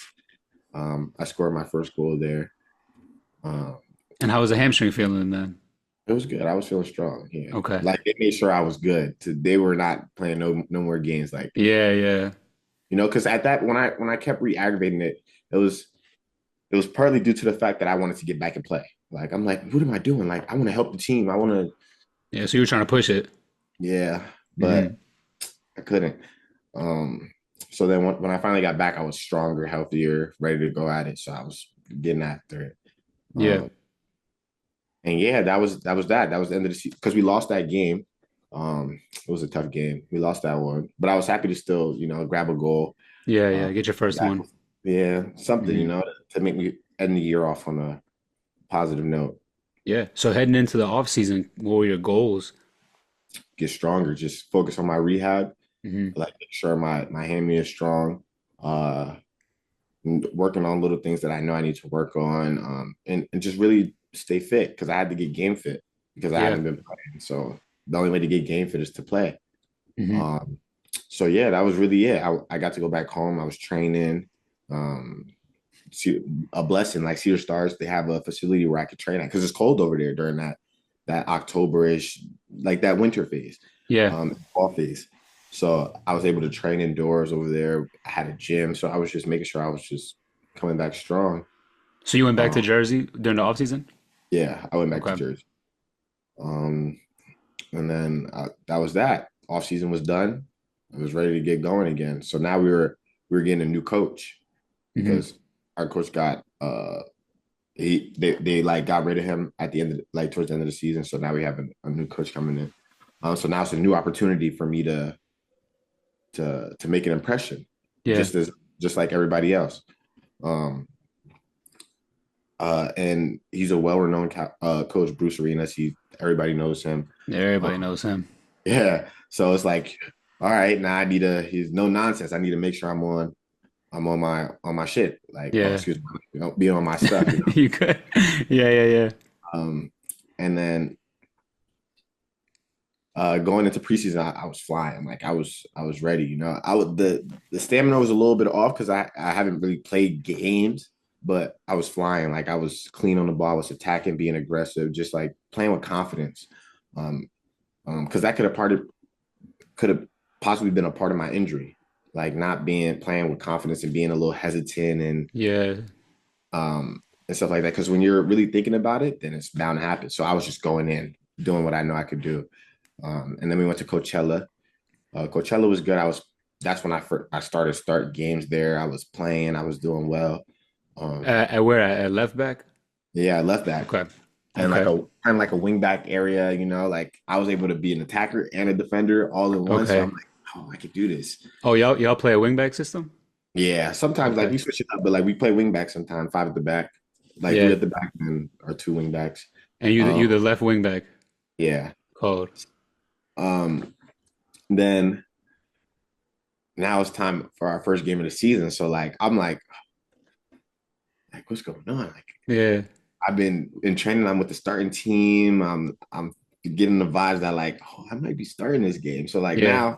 I scored my first goal there. Um, And how was the hamstring feeling then? it was good. I was feeling strong. Yeah, Okay. like they made sure I was good. They were not playing no more games. Like Yeah, yeah. because at that when I kept re-aggravating it, it was it was partly due to the fact that I wanted to get back and play. Like I'm like, what am I doing? Like I want to help the team. I want to, Yeah, so you were trying to push it. yeah, but Hmm. I couldn't. Um, so then when I finally got back, I was stronger, healthier, ready to go at it. So I was getting after it. Yeah. Um, and yeah, that was the end of the season because we lost that game. It was a tough game. We lost that one, but I was happy to still, grab a goal. Yeah, Uh, yeah. Get your first back, one. yeah, something, Hmm. to make me end the year off on a positive note. Yeah. So heading into the off season, what were your goals? Get stronger, just focus on my rehab, Hmm. like make sure my hammy is strong. Uh, Working on little things that I know I need to work on, and just really stay fit because I had to get game fit because I Yeah. hadn't been playing. So the only way to get game fit is to play. Hmm. Um, so yeah, that was really it. I got to go back home. I was training. Um, a blessing. Like Cedar Stars, they have a facility where I could train at because it's cold over there during that October-ish, like that winter phase, Yeah. fall phase. So I was able to train indoors over there. I had a gym, so I was just making sure I was just coming back strong. So you went back Um, to Jersey during the off season? yeah, I went back to Okay. Jersey, um, and then that was that. Off season was done. I was ready to get going again. So now we were getting a new coach Hmm. because our coach got they like got rid of him at the end of like towards the end of the season. So now we have a new coach coming in. So now it's a new opportunity for me to make an impression, Yeah. just like everybody else. Um, And he's a well-renowned coach, Bruce Arenas. Everybody knows him. Everybody Um, knows him. yeah, so it's like, all right, now I need to. He's no nonsense. I need to make sure I'm on my shit. Like, oh, Yeah. excuse me, being on my stuff. You could. Yeah, yeah, yeah. And then going into preseason, I was flying. Like I was ready. I would the stamina was a little bit off because I haven't really played games, but I was flying. Like I was clean on the ball, I was attacking, being aggressive, just like playing with confidence. Um, because that could have possibly been a part of my injury, like not being playing with confidence and being a little hesitant Yeah. and stuff like that. Because when you're really thinking about it, then it's bound to happen. So I was just going in, doing what I know I could do. And then we went to Coachella. Coachella was good. That's when I started start games there. I was playing. I was doing well. Um, At where? At left back? yeah, I left that Okay. and Okay. kind of like a wing back area. Like I was able to be an attacker and a defender all in one. So I'm Okay. like, oh, I could do this. Oh, y'all play a wingback system? Yeah, sometimes like Okay. we switch it up, but like we play wing back sometimes, five at the back, like three Yeah. at the back and or two wing backs. And you Um, the left wingback. yeah. Cold. Um, then now it's time for our first game of the season. So like I'm like what's going on? Like Yeah. I've been in training. I'm with the starting team. I'm getting the vibes that like, oh, I might be starting this game. So like Yeah.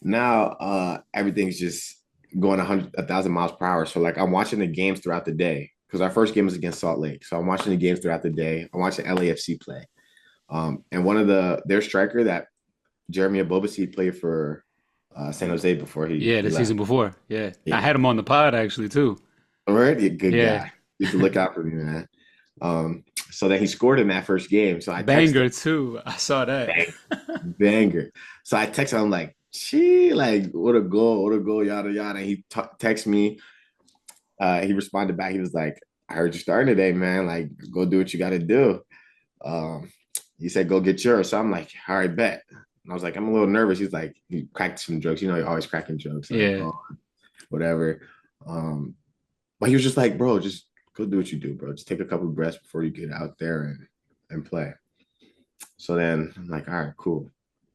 now everything's just going 1,000 miles per hour. So like I'm watching the games throughout the day because our first game is against Salt Lake. So I'm watching the games throughout the day. I'm watching LAFC play. And one of their striker that Jeremy Abobasi played for San Jose before Yeah, he the left. season before. Yeah. I Yeah, had him on the pod actually too. all right, yeah, good Yeah. guy. You should look out for me, man. So then he scored in that first game. So I texted him, Banger too. I saw that. bang, banger. So I texted him like, gee, like what a goal, yada yada. He texted me. He responded back. He was like, I heard you starting today, man. Like, go do what you got to do. Um, he said, go get yours. So I'm like, all right, bet. And I was like, I'm a little nervous. He's like, he cracked some jokes. You're always cracking jokes, like, Yeah. oh, whatever. Um, but he was just like, bro, just go do what you do, bro. Just take a couple of breaths before you get out there and play. So then I'm like, all right, cool.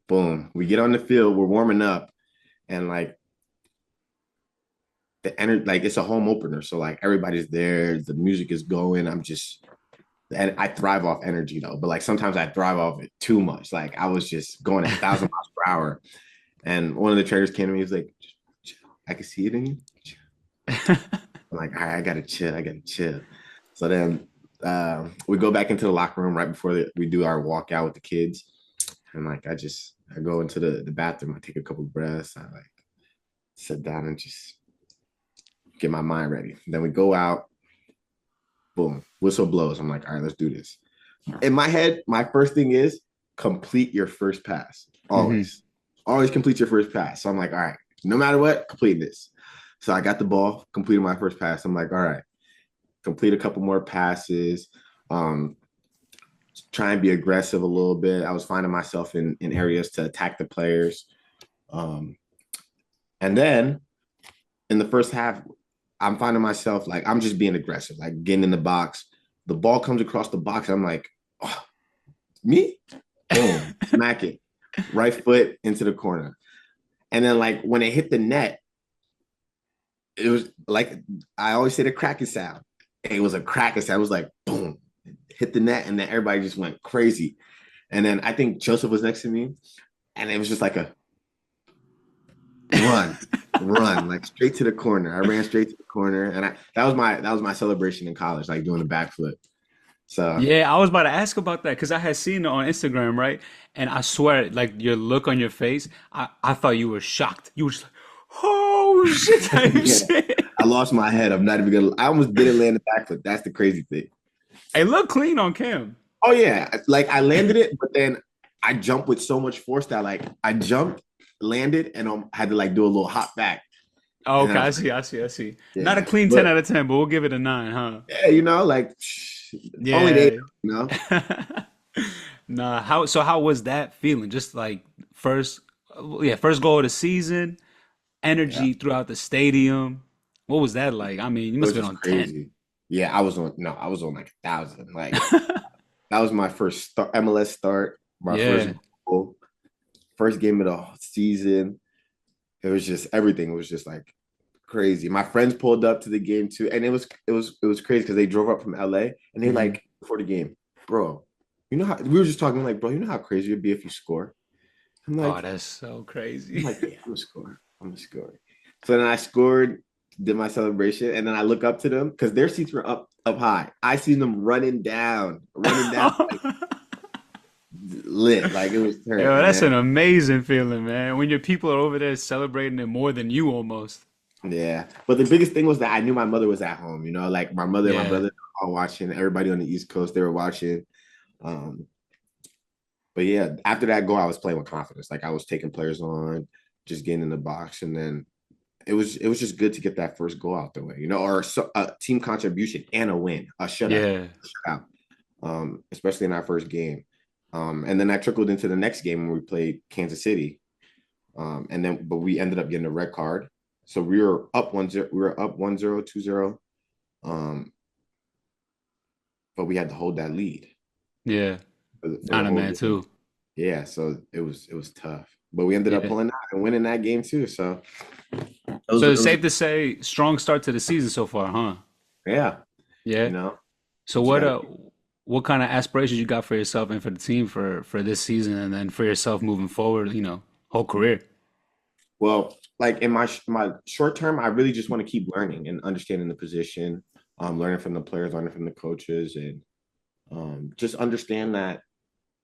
Boom. We get on the field, we're warming up, and like the energy, like it's a home opener. So like everybody's there, the music is going. And I thrive off energy though, but like sometimes I thrive off it too much. Like I was just going 1,000 miles per hour. And one of the traders came to me, he was like, I can see it in you. I'm like, all right, I gotta chill. I gotta chill. So then we go back into the locker room right before we do our walkout with the kids. And like I go into the bathroom, I take a couple breaths, I like sit down and just get my mind ready. Then we go out, boom, whistle blows. I'm like, all right, let's do this. In my head, my first thing is complete your first pass. Hmm. Always. Always complete your first pass. So I'm like, all right, no matter what, complete this. So I got the ball, completed my first pass. I'm like, all right, complete a couple more passes. Um, try and be aggressive a little bit. I was finding myself in areas to attack the players. Um, and then in the first half, I'm finding myself like I'm just being aggressive, like getting in the box. The ball comes across the box. I'm like, oh, me? Boom, smack it. Right foot into the corner. And then like when it hit the net, it was like I always say the cracking sound. It was a cracking sound. It was like boom, hit the net, and then everybody just went crazy. And then I think Joseph was next to me, and it was just like a run, run, like straight to the corner. I ran straight to the corner, and that was my celebration in college, like doing a backflip. So Yeah, I was about to ask about that because I had seen it on Instagram, right? And I swear, like your look on your face, I thought you were shocked. You were just like, "Oh shit!" type yeah, shit. I lost my head. I'm not even gonna. I almost didn't land the backflip. That's the crazy thing. It looked clean on cam. Oh yeah, like I landed it, but then I jumped with so much force that like I jumped, landed, and had to like do a little hop back, Oh, and then okay, I I was like, see, I see, I see. Not a yeah, clean 10 but out of 10, but we'll give it a 9, huh? yeah, like only they, Yeah. you know. Nah, how was that feeling? Just like first, yeah, first goal of the season, Yeah, energy throughout the stadium. What was that like? I mean, you it must was have been just on 10. crazy. Yeah, I was on like 1,000. Like that was my first MLS start, my first Yeah. goal, first game of the season. It was just everything was just like crazy. My friends pulled up to the game too, and it was crazy because they drove up from LA and they Hmm. like before the game, bro. You know how we were just talking like, bro, you know how crazy it'd be if you score. I'm Oh, like, that's so I'm crazy. like, yeah, I'm gonna score. I'm gonna score. So then I scored, did my celebration, and then I look up to them because their seats were up high. I seen them running down like lit, like it was turned. Yo, And that's then an amazing feeling, man. When your people are over there celebrating it more than you almost. yeah, but the biggest thing was that I knew my mother was at home. Like my mother and my Yeah. brother were all watching. Everybody on the East Coast, they were watching. Um, but yeah, after that goal, I was playing with confidence. Like I was taking players on, just getting in the box, and then it was just good to get that first goal out the way, or a team contribution and a win, Yeah. a shutout, especially in our first game. And then that trickled into the next game when we played Kansas City. But we ended up getting a red card. So we were up 1-0, we were up 1-0, 2-0. But we had to hold that lead Yeah. for the Not a whole man game. too. Yeah, so it was tough. But we ended up Yeah. pulling out and winning that game too. So So it it's was safe to say strong start to the season so far, huh? yeah, Yeah. you know, So you just gotta what kind of aspirations you got for yourself and for the team for this season and then for yourself moving forward, whole career? Well, like in my short term, I really just want to keep learning and understanding the position, learning from the players, learning from the coaches, and just understand that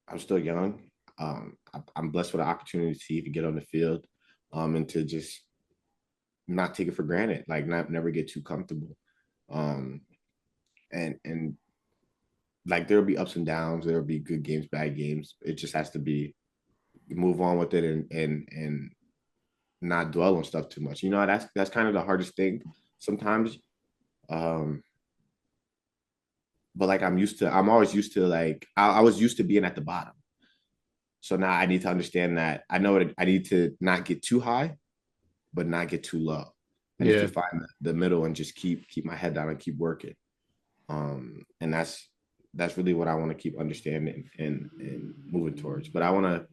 I'm still young. I'm blessed with the opportunity to get on the field, and to just not take it for granted, like not never get too comfortable. Um, and like there'll be ups and downs, there'll be good games, bad games. It just has to be move on with it and not dwell on stuff too much. That's kind of the hardest thing sometimes. Um, but like I'm always used to like I was used to being at the bottom. So now I need to understand that I know I need to not get too high, but not get too low. I need to Yeah. find the middle and just keep my head down and keep working. And that's really what I want to keep understanding and moving towards. But I want to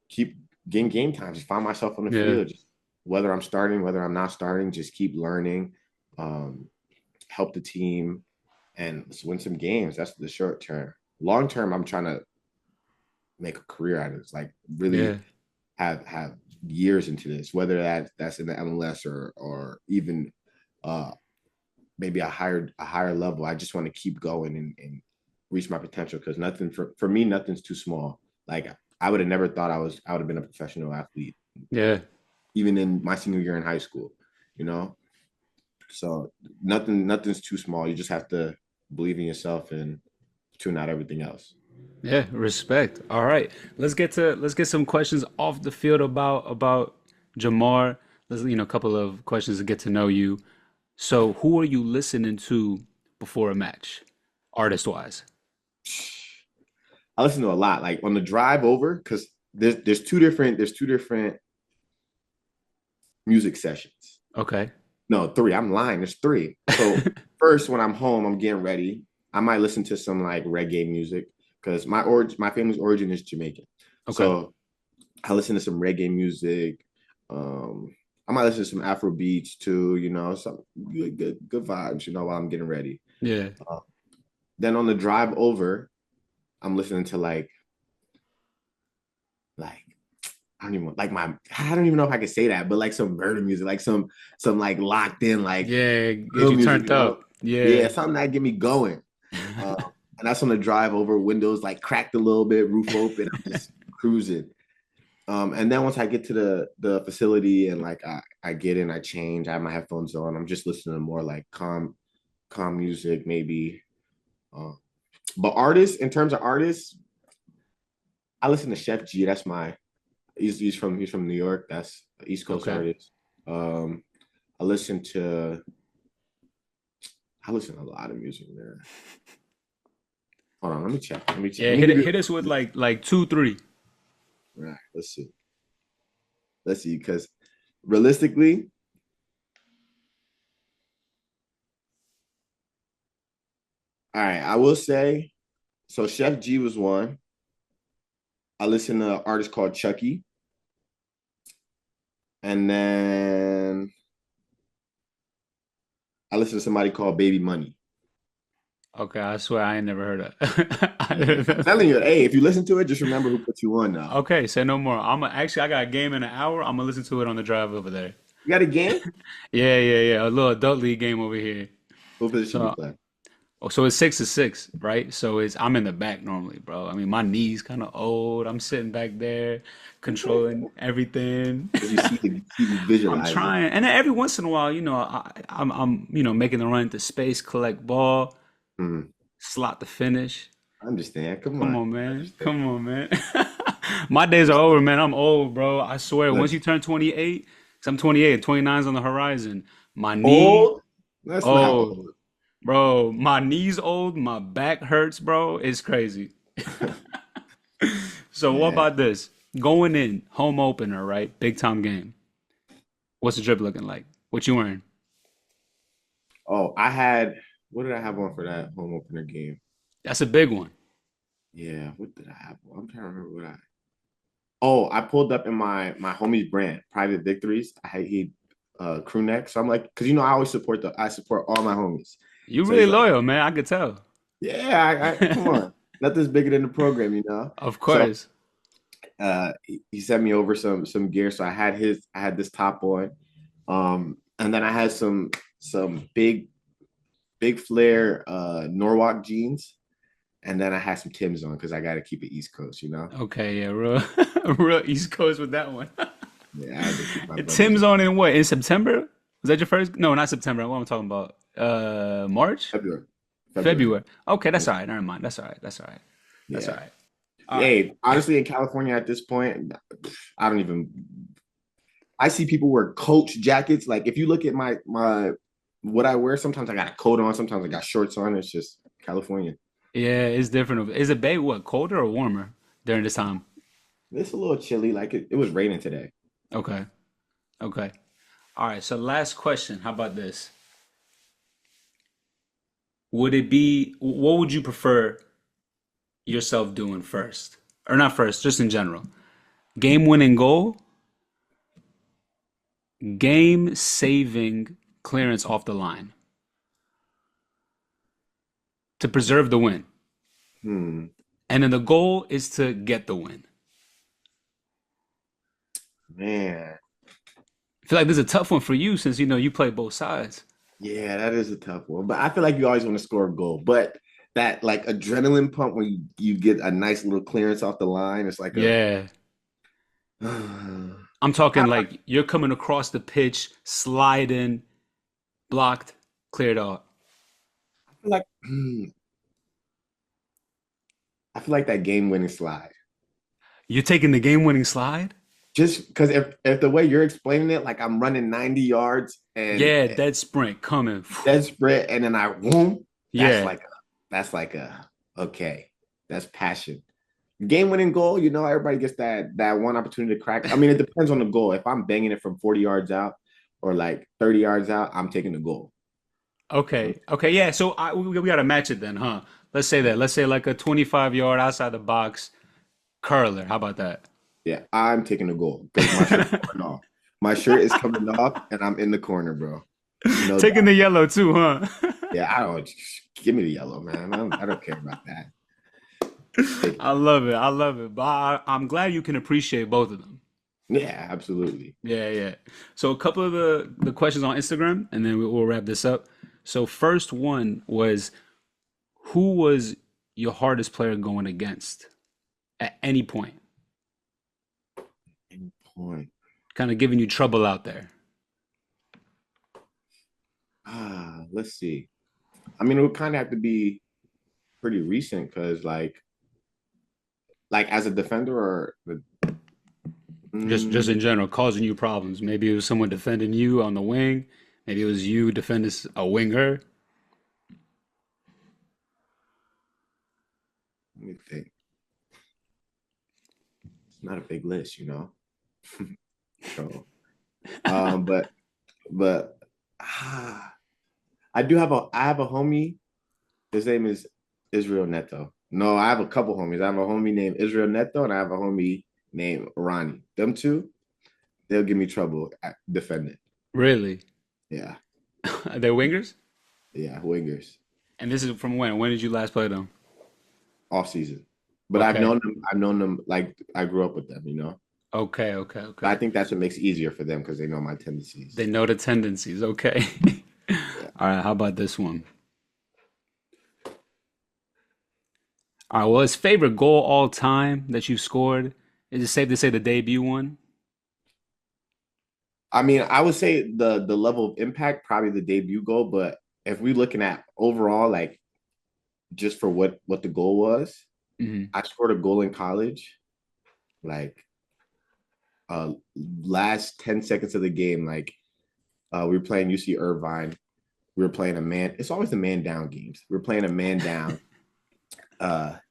keep getting game time, just find myself on the Yeah. field, just whether I'm starting, whether I'm not starting, just keep learning, um, help the team, and let's win some games. That's the short term. Long term, I'm trying to make a career out of this, like Yeah. really have years into this, whether that's in the MLS or even uh maybe a higher level. I just want to keep going and reach my potential because nothing for me, nothing's too small. Like I would have never thought I would have been a professional athlete, Yeah. even in my senior year in high school, you know? So nothing's too small. You just have to believe in yourself and tune out everything else. Yeah, respect. All right. Let's get some questions off the field about Jamar. Let's a couple of questions to get to know you. So, who are you listening to before a match, artist wise? I listen to a lot, like on the drive over, because there's two different music sessions. Okay. No, three. I'm lying. There's three. So first, when I'm home, I'm getting ready. I might listen to some like reggae music because my family's origin is Jamaican. Okay. So I listen to some reggae music. Um, I might listen to some Afro beats too. Some good vibes. While I'm getting ready. Yeah. Uh, then on the drive over, I'm listening to like I don't even know if I can say that, but like some murder music, like some like locked in like Yeah. Get real you music. turned up. Yeah, Yeah. something that get me going. Uh, and that's on the drive over, windows like cracked a little bit, roof open. I'm just cruising. And then once I get to the facility and like I get in, I change, I have my headphones on. I'm just listening to more like calm music, maybe. Uh, but artists, in terms of artists, I listen to Chef G. That's my he's from New York. That's an East Coast Okay. artist. Um, I listen to I listen to a lot of music, man. Hold on, let me check. Let me check. Yeah. Let me Hit give it. you. Hit us with like two, three. All right, let's see. Let's see, because realistically, All right, I will say so. Chef G was one. I listened to an artist called Chucky, and then I listened to somebody called Baby Money. Okay, I swear I ain't never heard Yeah, I'm of. telling you, hey, if you listen to it, just remember who put you on now. Okay, say no more. I got a game in an hour. I'm gonna listen to it on the drive over there. You got a game? Yeah, yeah, yeah. A little adult league game over here. What position you So, play? so it's 6 to 6, right? So it's I'm in the back normally, bro. I mean, my knees kind of old. I'm sitting back there, controlling everything. As you see me I'm visualize it. trying, and then every once in a while, I'm making the run into space, collect ball, Hmm. slot the finish. I understand. Come Come on. on, I man. understand. Come on, man. My days are over, man. I'm old, bro. I swear. Once you Listen, turn 28, 'cause I'm 28 and 29's on the horizon. My knee, old? That's not oh, old. bro. My knee's old. My back hurts, bro. It's crazy. So what Yeah. about this? Going in, home opener, right? Big time game. What's the drip looking like? What you wearing? Oh, what did I have on for that home opener game? That's a big one. Yeah, what did I have on? I'm trying to remember what I. Oh, I pulled up in my homie's brand, Private Victories. He crew neck. So I'm like, because I always I support all my homies. You So really he's like, loyal, man. I could tell. yeah, I come on. Nothing's bigger than the program. Of So course. he sent me over some gear. So I had this top on. And then I had some big flare Norwalk jeans. And then I had some Tim's on because I got to keep it East Coast. Okay, yeah, real, real East Coast with that one. Yeah, I had to keep my brothers Tim's in on in what? In September? Was that your first? No, not September. What am I talking about? March? February. February. February. Okay, Yeah. that's all right. Never mind. That's all right. That's all right. That's all Yeah. right. All right. Hey, honestly, in California at this point, I don't even. I see people wear Coach jackets. Like if you look at my what I wear, sometimes I got a coat on, sometimes I got shorts on. It's just California. Yeah, it's different. Is it bay what colder or warmer during this time? It's a little chilly. Like it was raining today. Okay. Okay. All right. So last question. How about this? Would it be what would you prefer yourself doing first? Or not first, just in general. Game winning goal, game saving clearance off the line to preserve the win. Hmm. And then the goal is to get the win. Man. I feel like this is a tough one for you since you play both sides. Yeah, that is a tough one. But I feel like you always want to score a goal. But that like adrenaline pump when you get a nice little clearance off the line, it's like a Yeah. I I'm talking like you're coming across the pitch, sliding, blocked, cleared out. feel like I feel like that game winning slide. You're taking the game winning slide? Just because if the way you're explaining it, like I'm running 90 yards and Yeah, dead sprint coming. dead spread, and then I boom, that's Yeah. like a okay, that's passion. Game winning goal, everybody gets that one opportunity to crack. I mean, it depends on the goal. If I'm banging it from 40 yards out or like 30 yards out, I'm taking the goal. Okay. Okay. Yeah. So we got to match it then, huh? Let's say that. Let's say like a 25-yard outside the box curler. How about that? Yeah, I'm taking the goal because my shirt's coming off. My shirt is coming off, and I'm in the corner, bro. No Taking doubt. the yellow too, huh? Yeah, I don't give me the yellow, man. I don't care about that. Take it. I love it. I love it. But I'm glad you can appreciate both of them. Yeah, absolutely. Yeah, yeah. So a couple of the questions on Instagram, and then we'll wrap this up. So first one was, who was your hardest player going against at any point? Any point. Kind of giving you trouble out there. Let's see. I mean, it would kind of have to be pretty recent because, like as a defender or Just mm, in general, causing you problems. Maybe it was someone defending you on the wing. Maybe it was you defending a winger. let me think. It's not a big list. So, but I have a homie. His name is Israel Neto. No, I have a couple homies. I have a homie named Israel Neto, and I have a homie named Ronnie. Them two, they'll give me trouble at defending. Really? Yeah, They're wingers? yeah, wingers And this is from when? When did you last play them? off season. But I've Okay. known them. I've known them like I grew up with them. Okay, okay, But I okay. think that's what makes it easier for them because they know my tendencies. They know the tendencies. Okay. Yeah. All right, how about this one? All right, well, his favorite goal all time that you scored, is it safe to say the debut one? I mean, I would say the level of impact probably the debut goal, but if we're looking at overall, like just for what the goal was, Hmm. I scored a goal in college, like uh last 10 seconds of the game, like we were playing UC Irvine. We were playing a man, it's always the man down games. We were playing a man down.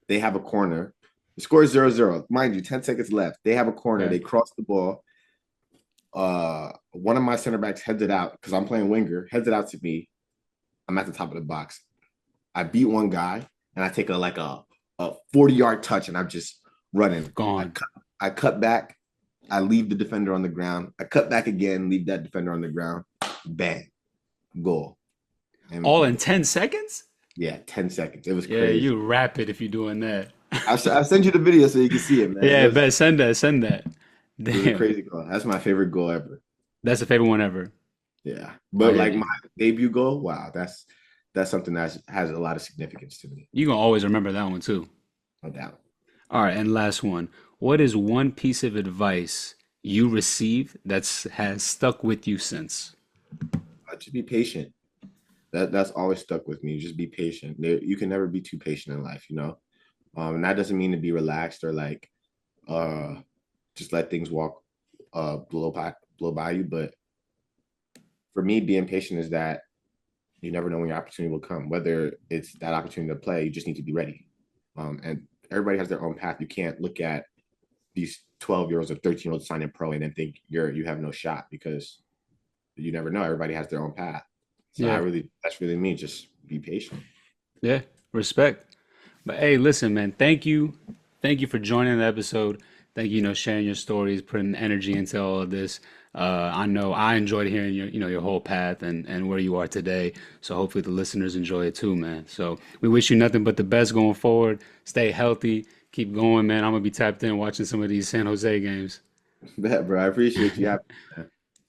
They have a corner. The score is 0-0. Mind you, 10 seconds left. They have a corner. Okay. They cross the ball. One of my center backs heads it out because I'm playing winger, heads it out to me. I'm at the top of the box. I beat one guy and I take a 40-yard touch and I'm just running. Gone. I cut back. I leave the defender on the ground. I cut back again, leave that defender on the ground. Bang, goal. All in MVP. 10 seconds? Yeah, 10 seconds. It was Yeah, crazy. you rapid if you're doing that. I'll send you the video so you can see it, man. Yeah, bet send that, send that. It was a Damn. crazy goal. That's my favorite goal ever. That's the favorite one ever. Yeah, I but hear like you. my debut goal, wow, that's something that has a lot of significance to me, You gonna always remember that one too. no doubt. All right, and last one. What is one piece of advice you received that's has stuck with you since? Just be patient. That's always stuck with me. Just be patient. You can never be too patient in life. And that doesn't mean to be relaxed or like uh just let things walk blow by you. But for me, being patient is that you never know when your opportunity will come. Whether it's that opportunity to play, you just need to be ready. And everybody has their own path. You can't look at these 12-year-olds or 13-year-olds signing pro and then think you have no shot because you never know. Everybody has their own path. So Yeah, that's really me. Just be patient. yeah, respect. But hey, listen, man, thank you. Thank you for joining the episode. Thank you, sharing your stories, putting energy into all of this. I know I enjoyed hearing your whole path and where you are today. So hopefully the listeners enjoy it too, man. So we wish you nothing but the best going forward. Stay healthy. Keep going, man. I'm gonna be tapped in watching some of these San Jose games. Bro, I appreciate you.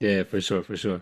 Yeah, for sure, for sure.